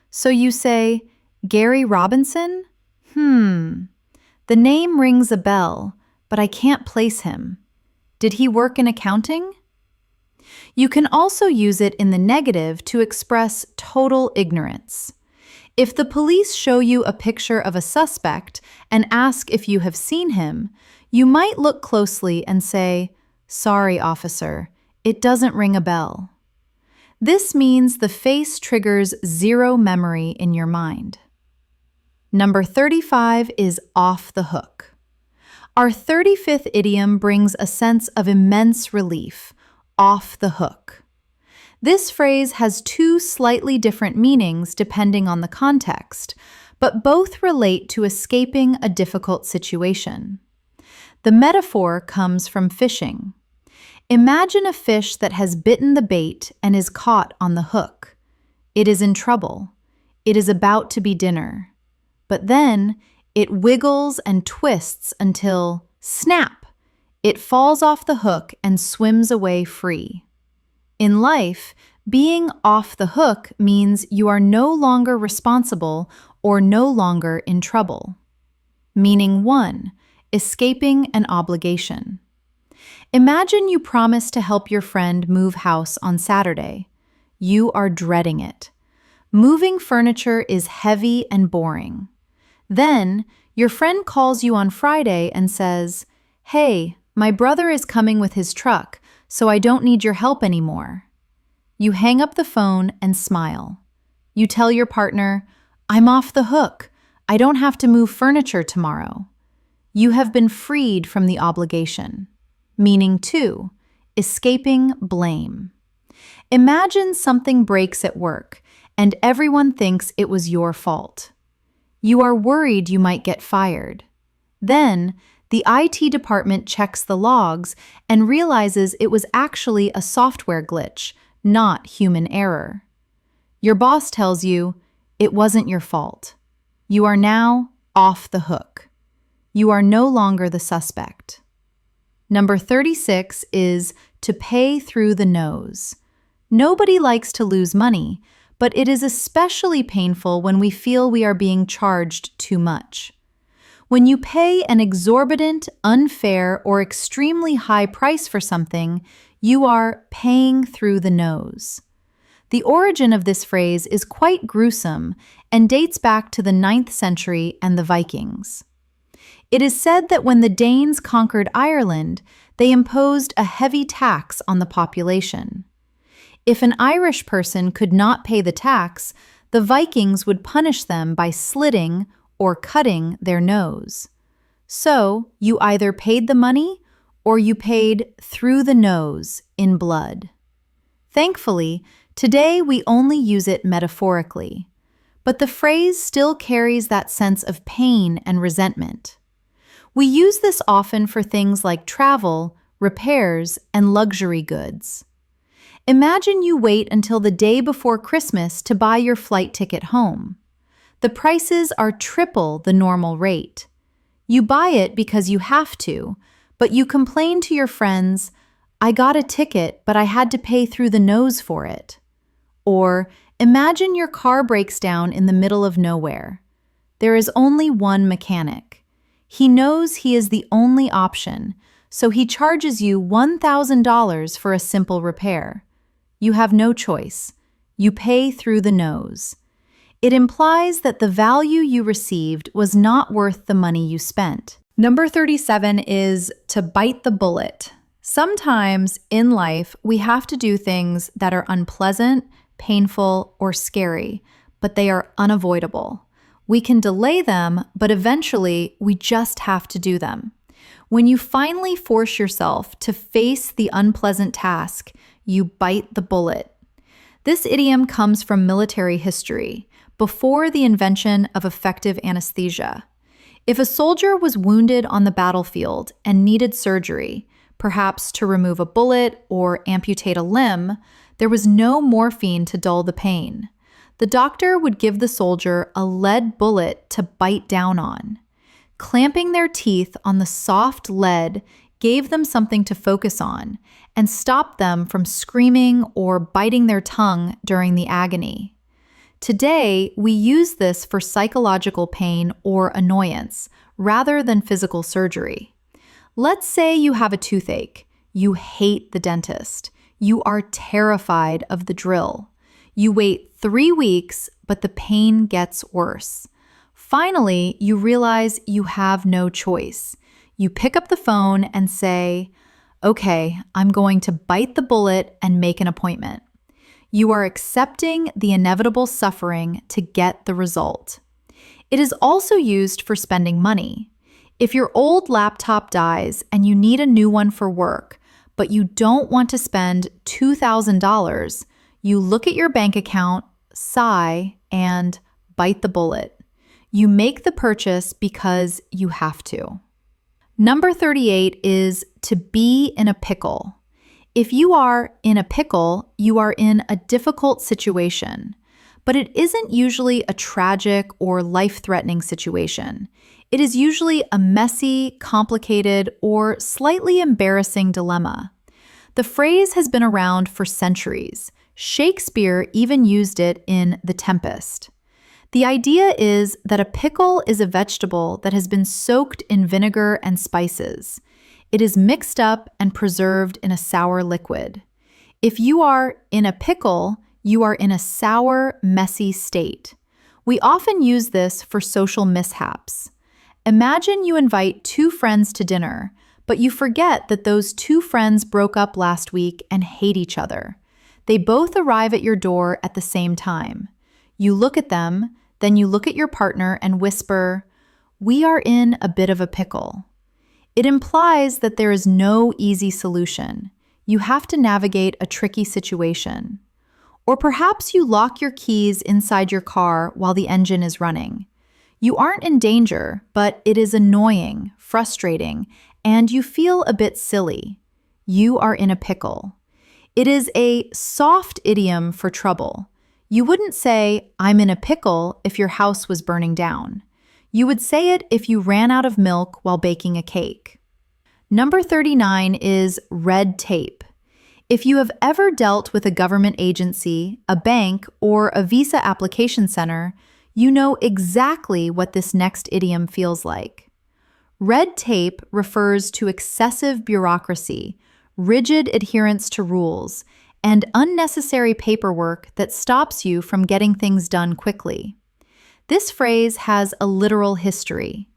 So you say, Gary Robinson? The name rings a bell, but I can't place him. Did he work in accounting? You can also use it in the negative to express total ignorance. If the police show you a picture of a suspect and ask if you have seen him, you might look closely and say, "Sorry, officer, it doesn't ring a bell." This means the face triggers zero memory in your mind. Number 35 is off the hook. Our 35th idiom brings a sense of immense relief, off the hook. This phrase has two slightly different meanings depending on the context, but both relate to escaping a difficult situation. The metaphor comes from fishing. Imagine a fish that has bitten the bait and is caught on the hook. It is in trouble. It is about to be dinner. But then it wiggles and twists until, snap, it falls off the hook and swims away free. In life, being off the hook means you are no longer responsible or no longer in trouble. Meaning 1, escaping an obligation. Imagine you promise to help your friend move house on Saturday. You are dreading it. Moving furniture is heavy and boring. Then, your friend calls you on Friday and says, "Hey, my brother is coming with his truck, so I don't need your help anymore." You hang up the phone and smile. You tell your partner, "I'm off the hook. I don't have to move furniture tomorrow." You have been freed from the obligation. Meaning 2, escaping blame. Imagine something breaks at work and everyone thinks it was your fault. You are worried you might get fired. Then, the IT department checks the logs and realizes it was actually a software glitch, not human error. Your boss tells you, it wasn't your fault. You are now off the hook. You are no longer the suspect. Number 36 is to pay through the nose. Nobody likes to lose money, but it is especially painful when we feel we are being charged too much. When you pay an exorbitant, unfair, or extremely high price for something, you are paying through the nose. The origin of this phrase is quite gruesome and dates back to the 9th century and the Vikings. It is said that when the Danes conquered Ireland, they imposed a heavy tax on the population. If an Irish person could not pay the tax, the Vikings would punish them by slitting or cutting their nose. So, you either paid the money or you paid through the nose in blood. Thankfully, today we only use it metaphorically, but the phrase still carries that sense of pain and resentment. We use this often for things like travel, repairs, and luxury goods. Imagine you wait until the day before Christmas to buy your flight ticket home. The prices are triple the normal rate. You buy it because you have to, but you complain to your friends, "I got a ticket, but I had to pay through the nose for it." Or, imagine your car breaks down in the middle of nowhere. There is only one mechanic. He knows he is the only option, so he charges you $1,000 for a simple repair. You have no choice. You pay through the nose. It implies that the value you received was not worth the money you spent. Number 37 is to bite the bullet. Sometimes in life, we have to do things that are unpleasant, painful, or scary, but they are unavoidable. We can delay them, but eventually we just have to do them. When you finally force yourself to face the unpleasant task, you bite the bullet. This idiom comes from military history, before the invention of effective anesthesia. If a soldier was wounded on the battlefield and needed surgery, perhaps to remove a bullet or amputate a limb, there was no morphine to dull the pain. The doctor would give the soldier a lead bullet to bite down on. Clamping their teeth on the soft lead gave them something to focus on and stopped them from screaming or biting their tongue during the agony. Today, we use this for psychological pain or annoyance rather than physical surgery. Let's say you have a toothache. You hate the dentist. You are terrified of the drill. You wait 3 weeks, but the pain gets worse. Finally, you realize you have no choice. You pick up the phone and say, "Okay, I'm going to bite the bullet and make an appointment." You are accepting the inevitable suffering to get the result. It is also used for spending money. If your old laptop dies and you need a new one for work, but you don't want to spend $2,000, you look at your bank account, sigh, and bite the bullet. You make the purchase because you have to. Number 38 is to be in a pickle. If you are in a pickle, you are in a difficult situation, but it isn't usually a tragic or life-threatening situation. It is usually a messy, complicated, or slightly embarrassing dilemma. The phrase has been around for centuries. Shakespeare even used it in The Tempest. The idea is that a pickle is a vegetable that has been soaked in vinegar and spices. It is mixed up and preserved in a sour liquid. If you are in a pickle, you are in a sour, messy state. We often use this for social mishaps. Imagine you invite 2 friends to dinner, but you forget that those 2 friends broke up last week and hate each other. They both arrive at your door at the same time. You look at them, then you look at your partner and whisper, "We are in a bit of a pickle." It implies that there is no easy solution. You have to navigate a tricky situation. Or perhaps you lock your keys inside your car while the engine is running. You aren't in danger, but it is annoying, frustrating, and you feel a bit silly. You are in a pickle. It is a soft idiom for trouble. You wouldn't say, "I'm in a pickle," if your house was burning down. You would say it if you ran out of milk while baking a cake. Number 39 is red tape. If you have ever dealt with a government agency, a bank, or a visa application center, you know exactly what this next idiom feels like. Red tape refers to excessive bureaucracy, rigid adherence to rules, and unnecessary paperwork that stops you from getting things done quickly. This phrase has a literal history.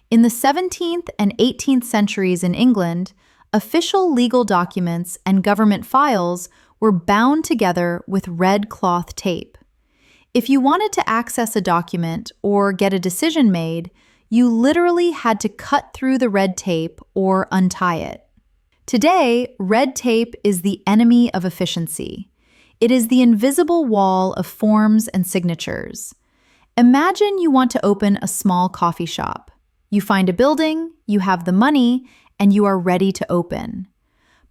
In the 17th and 18th centuries in England, official legal documents and government files were bound together with red cloth tape. If you wanted to access a document or get a decision made, you literally had to cut through the red tape or untie it. Today, red tape is the enemy of efficiency. It is the invisible wall of forms and signatures. Imagine you want to open a small coffee shop. You find a building, you have the money, and you are ready to open.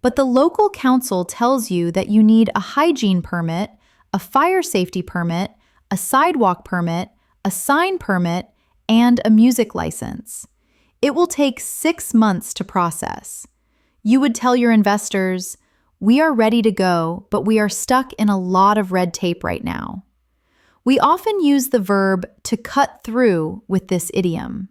But the local council tells you that you need a hygiene permit, a fire safety permit, a sidewalk permit, a sign permit, and a music license. It will take 6 months to process. You would tell your investors, "We are ready to go, but we are stuck in a lot of red tape right now." We often use the verb to cut through with this idiom.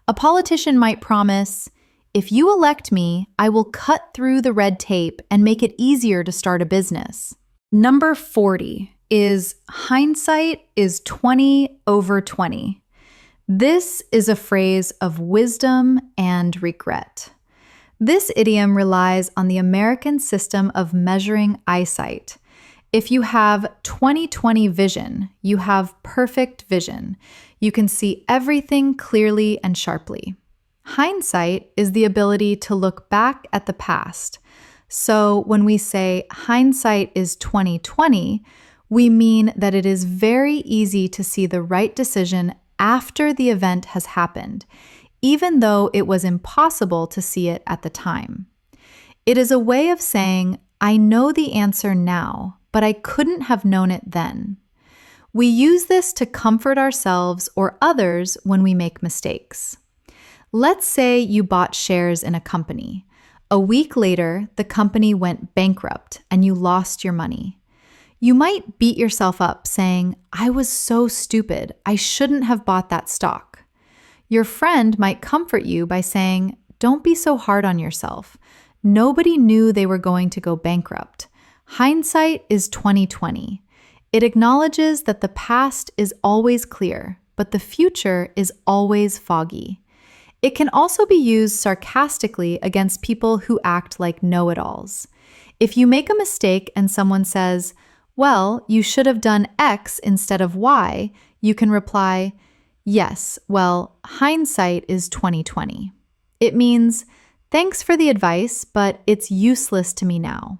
A politician might promise, "If you elect me, I will cut through the red tape and make it easier to start a business." Number 40 is hindsight is 20/20. This is a phrase of wisdom and regret. This idiom relies on the American system of measuring eyesight. If you have 20/20 vision, you have perfect vision. You can see everything clearly and sharply. Hindsight is the ability to look back at the past. So when we say hindsight is 20/20, we mean that it is very easy to see the right decision after the event has happened, even though it was impossible to see it at the time. It is a way of saying, "I know the answer now, but I couldn't have known it then." We use this to comfort ourselves or others when we make mistakes. Let's say you bought shares in a company. A week later, the company went bankrupt and you lost your money. You might beat yourself up saying, "I was so stupid. I shouldn't have bought that stock." Your friend might comfort you by saying, "Don't be so hard on yourself. Nobody knew they were going to go bankrupt. Hindsight is 2020. It acknowledges that the past is always clear, but the future is always foggy." It can also be used sarcastically against people who act like know-it-alls. If you make a mistake and someone says, "Well, you should have done X instead of Y," you can reply, "Yes, well, hindsight is 2020. It means, "Thanks for the advice, but it's useless to me now."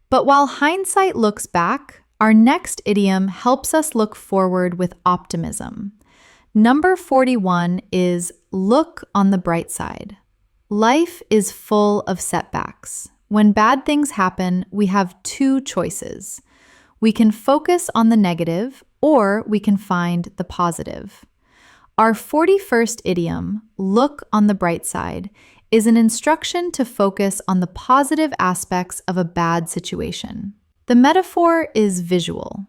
But while hindsight looks back, our next idiom helps us look forward with optimism. Number 41 is look on the bright side. Life is full of setbacks. When bad things happen, we have two choices. We can focus on the negative, or we can find the positive. Our 41st idiom, look on the bright side, is an instruction to focus on the positive aspects of a bad situation. The metaphor is visual.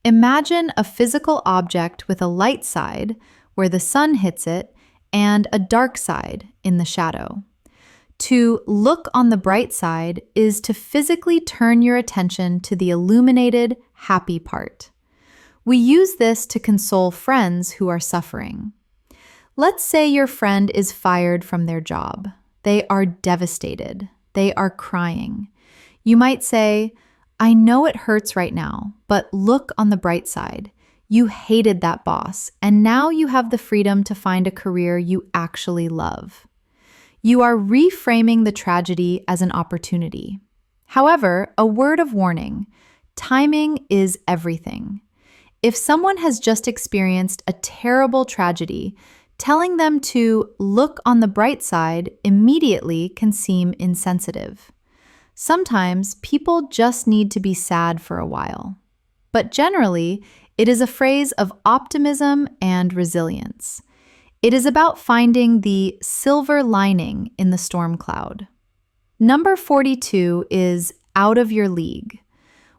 Imagine a physical object with a light side, where the sun hits it, and a dark side in the shadow. To look on the bright side is to physically turn your attention to the illuminated, happy part. We use this to console friends who are suffering. Let's say your friend is fired from their job. They are devastated. They are crying. You might say, "I know it hurts right now, but look on the bright side. You hated that boss, and now you have the freedom to find a career you actually love." You are reframing the tragedy as an opportunity. However, a word of warning: timing is everything. If someone has just experienced a terrible tragedy, telling them to look on the bright side immediately can seem insensitive. Sometimes people just need to be sad for a while. But generally, it is a phrase of optimism and resilience. It is about finding the silver lining in the storm cloud. Number 42 is out of your league.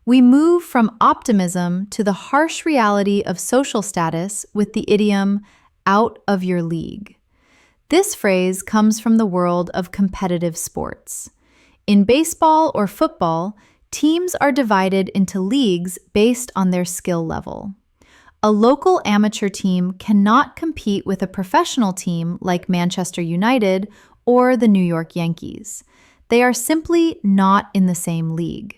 We move from optimism to the harsh reality of social status with the idiom out of your league. This phrase comes from the world of competitive sports. In baseball or football, teams are divided into leagues based on their skill level. A local amateur team cannot compete with a professional team like Manchester United or the New York Yankees. They are simply not in the same league.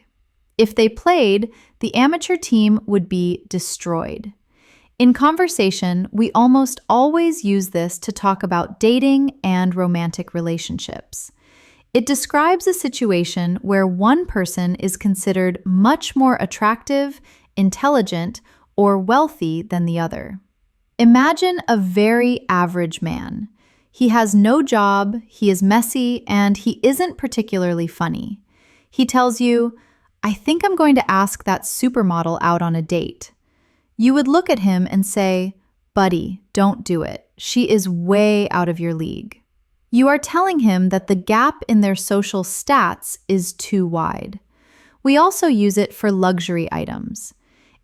If they played, the amateur team would be destroyed. In conversation, we almost always use this to talk about dating and romantic relationships. It describes a situation where one person is considered much more attractive, intelligent, or wealthy than the other. Imagine a very average man. He has no job, he is messy, and he isn't particularly funny. He tells you, "I think I'm going to ask that supermodel out on a date." You would look at him and say, "Buddy, don't do it. She is way out of your league." You are telling him that the gap in their social stats is too wide. We also use it for luxury items.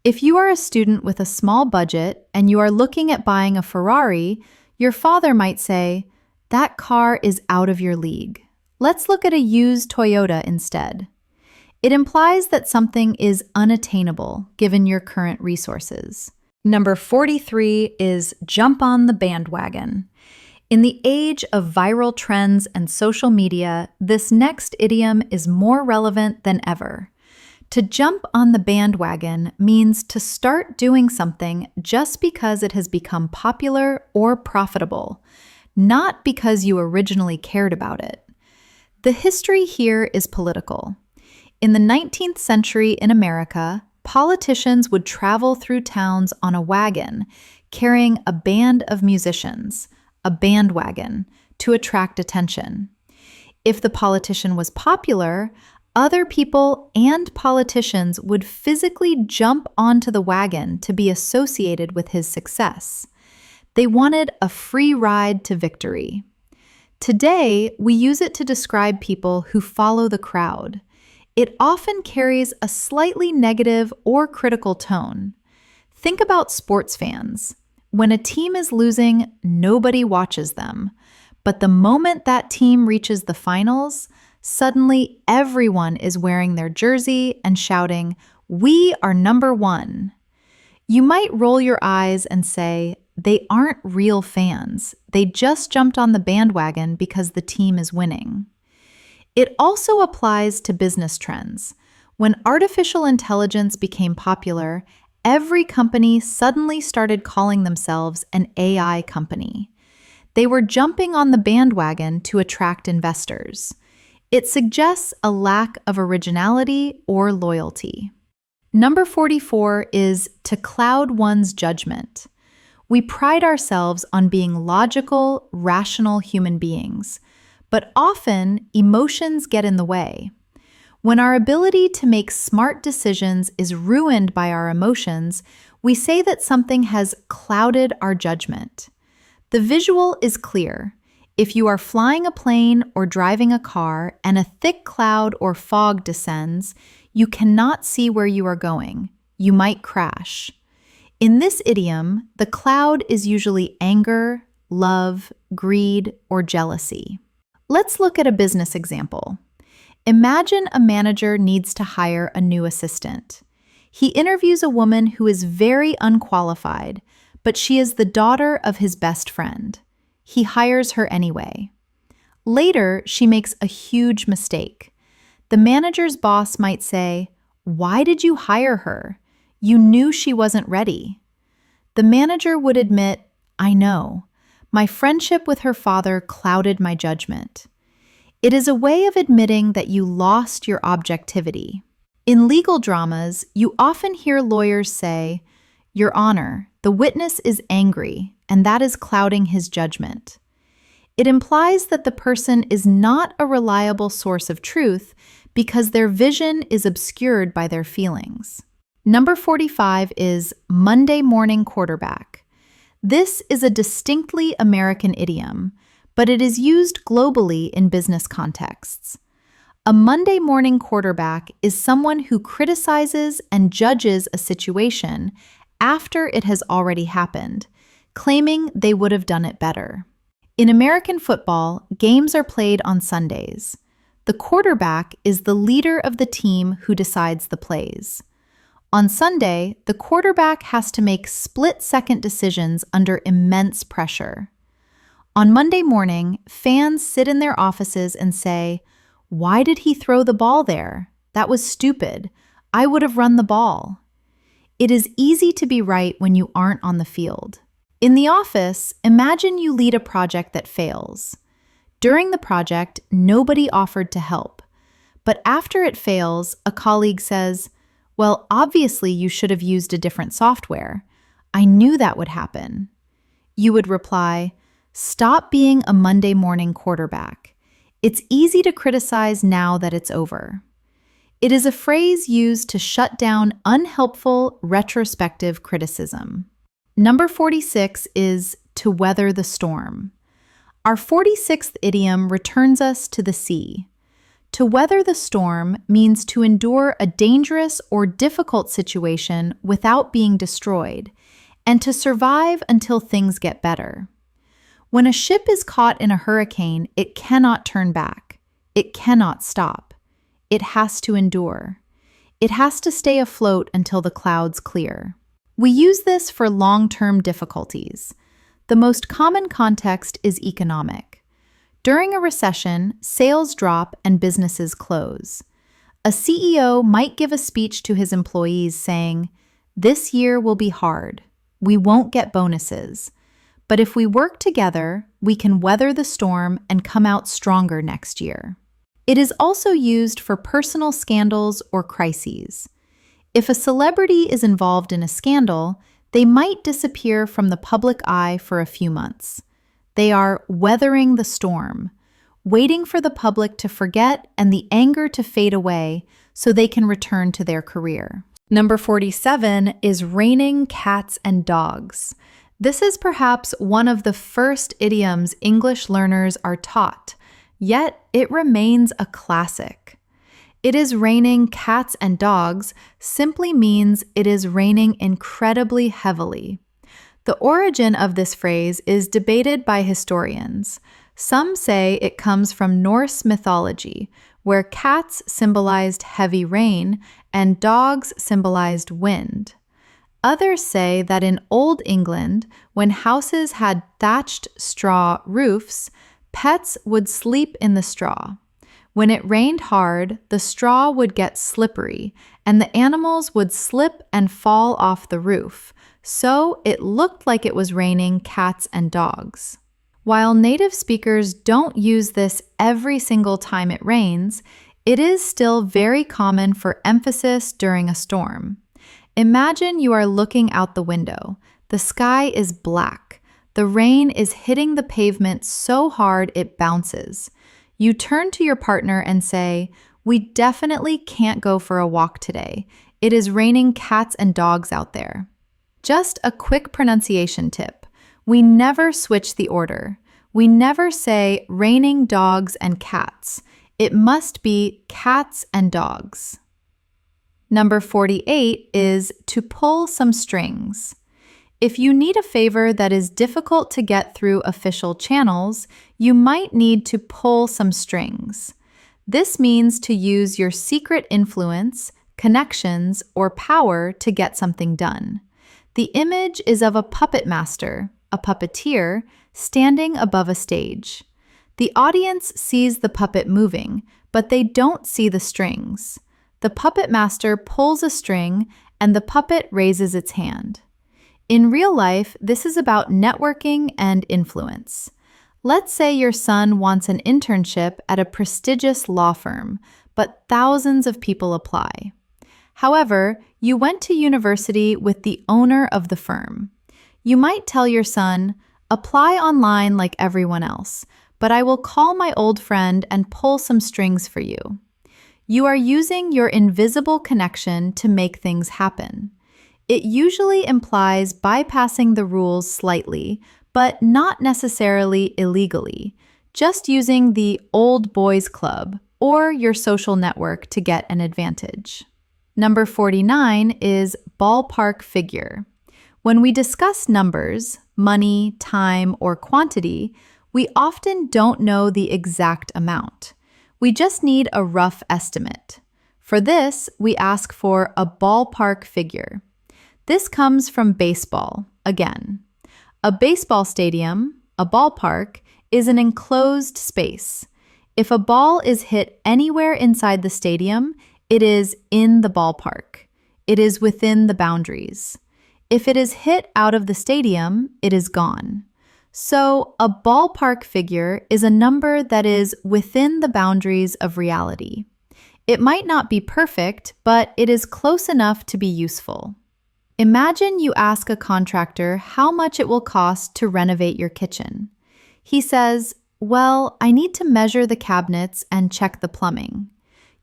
If you are a student with a small budget and you are looking at buying a Ferrari, your father might say, "That car is out of your league. Let's look at a used Toyota instead." It implies that something is unattainable given your current resources. Number 43 is jump on the bandwagon. In the age of viral trends and social media, this next idiom is more relevant than ever. To jump on the bandwagon means to start doing something just because it has become popular or profitable, not because you originally cared about it. The history here is political. In the 19th century in America, politicians would travel through towns on a wagon, carrying a band of musicians, a bandwagon, to attract attention. If the politician was popular, Other people and politicians would physically jump onto the wagon to be associated with his success. They wanted a free ride to victory. Today, we use it to describe people who follow the crowd. It often carries a slightly negative or critical tone. Think about sports fans. When a team is losing, nobody watches them. But the moment that team reaches the finals, suddenly everyone is wearing their jersey and shouting, "We are number one." You might roll your eyes and say, they aren't real fans. They just jumped on the bandwagon because the team is winning. It also applies to business trends. When artificial intelligence became popular, every company suddenly started calling themselves an AI company. They were jumping on the bandwagon to attract investors. It suggests a lack of originality or loyalty. Number 44 is to cloud one's judgment. We pride ourselves on being logical, rational human beings, but often emotions get in the way. When our ability to make smart decisions is ruined by our emotions, we say that something has clouded our judgment. The visual is clear. If you are flying a plane or driving a car and a thick cloud or fog descends, you cannot see where you are going. You might crash. In this idiom, the cloud is usually anger, love, greed, or jealousy. Let's look at a business example. Imagine a manager needs to hire a new assistant. He interviews a woman who is very unqualified, but she is the daughter of his best friend. He hires her anyway. Later, she makes a huge mistake. The manager's boss might say, "Why did you hire her? You knew she wasn't ready." The manager would admit, "I know. My friendship with her father clouded my judgment." It is a way of admitting that you lost your objectivity. In legal dramas, you often hear lawyers say, "Your Honor, the witness is angry, and that is clouding his judgment." It implies that the person is not a reliable source of truth because their vision is obscured by their feelings. Number 45 is Monday morning quarterback. This is a distinctly American idiom, but it is used globally in business contexts. A Monday morning quarterback is someone who criticizes and judges a situation after it has already happened, claiming they would have done it better. In American football, games are played on Sundays. The quarterback is the leader of the team who decides the plays. On Sunday, the quarterback has to make split-second decisions under immense pressure. On Monday morning, fans sit in their offices and say, "Why did he throw the ball there? That was stupid. I would have run the ball." It is easy to be right when you aren't on the field. In the office, imagine you lead a project that fails. During the project, nobody offered to help. But after it fails, a colleague says, "Well, obviously you should have used a different software. I knew that would happen." You would reply, "Stop being a Monday morning quarterback. It's easy to criticize now that it's over." It is a phrase used to shut down unhelpful retrospective criticism. Number 46 is to weather the storm. Our 46th idiom returns us to the sea. To weather the storm means to endure a dangerous or difficult situation without being destroyed, and to survive until things get better. When a ship is caught in a hurricane, it cannot turn back. It cannot stop. It has to endure. It has to stay afloat until the clouds clear. We use this for long-term difficulties. The most common context is economic. During a recession, sales drop and businesses close. A CEO might give a speech to his employees saying, "This year will be hard. We won't get bonuses. But if we work together, we can weather the storm and come out stronger next year." It is also used for personal scandals or crises. If a celebrity is involved in a scandal, they might disappear from the public eye for a few months. They are weathering the storm. waiting for the public to forget and the anger to fade away so they can return to their career. Number 47 is raining cats and dogs. This is perhaps one of the first idioms English learners are taught, yet it remains a classic. It is raining cats and dogs simply means it is raining incredibly heavily. The origin of this phrase is debated by historians. Some say it comes from Norse mythology, where cats symbolized heavy rain and dogs symbolized wind. Others say that in Old England, when houses had thatched straw roofs, pets would sleep in the straw. When it rained hard, the straw would get slippery, and the animals would slip and fall off the roof, so it looked like it was raining cats and dogs. While native speakers don't use this every single time it rains, it is still very common for emphasis during a storm. Imagine you are looking out the window. The sky is black. The rain is hitting the pavement so hard it bounces. You turn to your partner and say, "We definitely can't go for a walk today. It is raining cats and dogs out there." Just a quick pronunciation tip. We never switch the order. We never say raining dogs and cats. It must be cats and dogs. Number 48 is to pull some strings. If you need a favor that is difficult to get through official channels, you might need to pull some strings. This means to use your secret influence, connections, or power to get something done. The image is of a puppet master, a puppeteer, standing above a stage. The audience sees the puppet moving, but they don't see the strings. The puppet master pulls a string, and the puppet raises its hand. In real life, this is about networking and influence. Let's say your son wants an internship at a prestigious law firm, but thousands of people apply. However, you went to university with the owner of the firm. You might tell your son, "Apply online like everyone else, but I will call my old friend and pull some strings for you." You are using your invisible connection to make things happen. It usually implies bypassing the rules slightly, but not necessarily illegally, just using the old boys club or your social network to get an advantage. Number 49 is ballpark figure. When we discuss numbers, money, time, or quantity, we often don't know the exact amount. We just need a rough estimate. For this, we ask for a ballpark figure. This comes from baseball, again. A baseball stadium, a ballpark, is an enclosed space. If a ball is hit anywhere inside the stadium, it is in the ballpark. It is within the boundaries. If it is hit out of the stadium, it is gone. So, a ballpark figure is a number that is within the boundaries of reality. It might not be perfect, but it is close enough to be useful. Imagine you ask a contractor how much it will cost to renovate your kitchen. He says, "Well, I need to measure the cabinets and check the plumbing."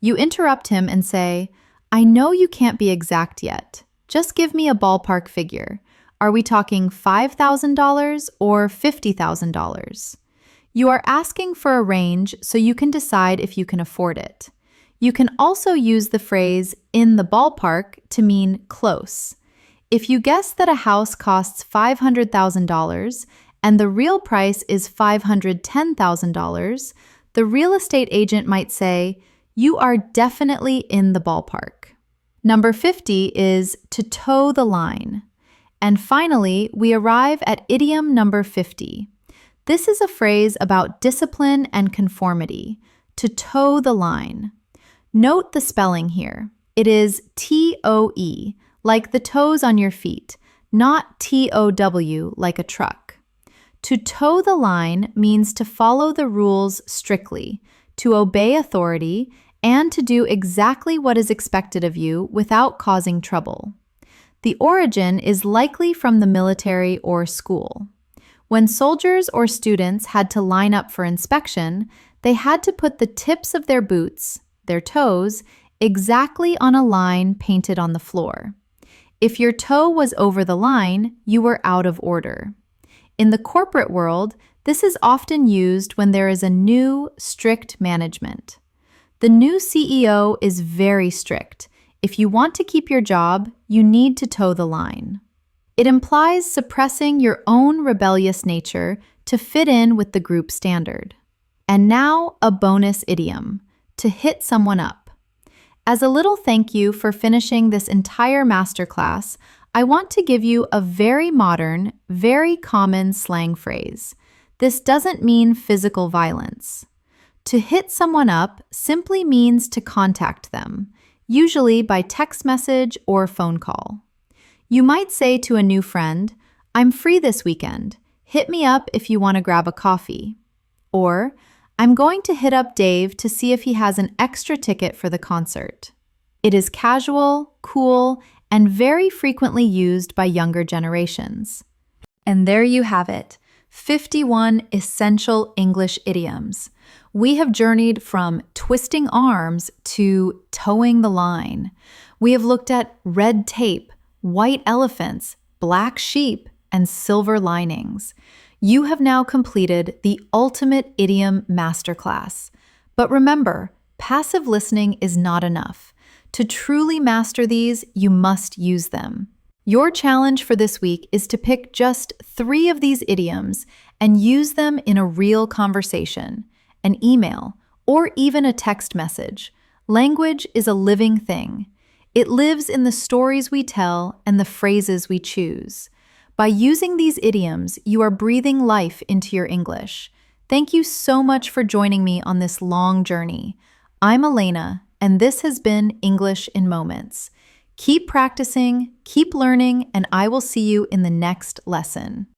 You interrupt him and say, "I know you can't be exact yet. Just give me a ballpark figure. Are we talking $5,000 or $50,000? You are asking for a range so you can decide if you can afford it. You can also use the phrase "in the ballpark" to mean close. If you guess that a house costs $500,000 and the real price is $510,000, the real estate agent might say, "You are definitely in the ballpark." Number 50 is to toe the line. And finally, we arrive at idiom number 50. This is a phrase about discipline and conformity, to toe the line. Note the spelling here. It is T-O-E, like the toes on your feet, not T-O-W, like a truck. To toe the line means to follow the rules strictly, to obey authority, and to do exactly what is expected of you without causing trouble. The origin is likely from the military or school. When soldiers or students had to line up for inspection, They had to put the tips of their boots, their toes, exactly on a line painted on the floor. If your toe was over the line, you were out of order. In the corporate world, this is often used when there is a new, strict management. The new CEO is very strict. If you want to keep your job, you need to toe the line. It implies suppressing your own rebellious nature to fit in with the group standard. And now, a bonus idiom, to hit someone up. As a little thank you for finishing this entire masterclass, I want to give you a very modern, very common slang phrase. This doesn't mean physical violence. To hit someone up simply means to contact them, usually by text message or phone call. You might say to a new friend, "I'm free this weekend. Hit me up if you want to grab a coffee." Or, "I'm going to hit up Dave to see if he has an extra ticket for the concert." It is casual, cool, and very frequently used by younger generations. And there you have it, 51 essential English idioms. We have journeyed from twisting arms to towing the line. We have looked at red tape, white elephants, black sheep, and silver linings. You have now completed the ultimate idiom masterclass. But remember, passive listening is not enough. To truly master these, you must use them. Your challenge for this week is to pick just 3 of these idioms and use them in a real conversation, an email, or even a text message. Language is a living thing. It lives in the stories we tell and the phrases we choose. By using these idioms, you are breathing life into your English. Thank you so much for joining me on this long journey. I'm Elena, and this has been English in Moments. Keep practicing, keep learning, and I will see you in the next lesson.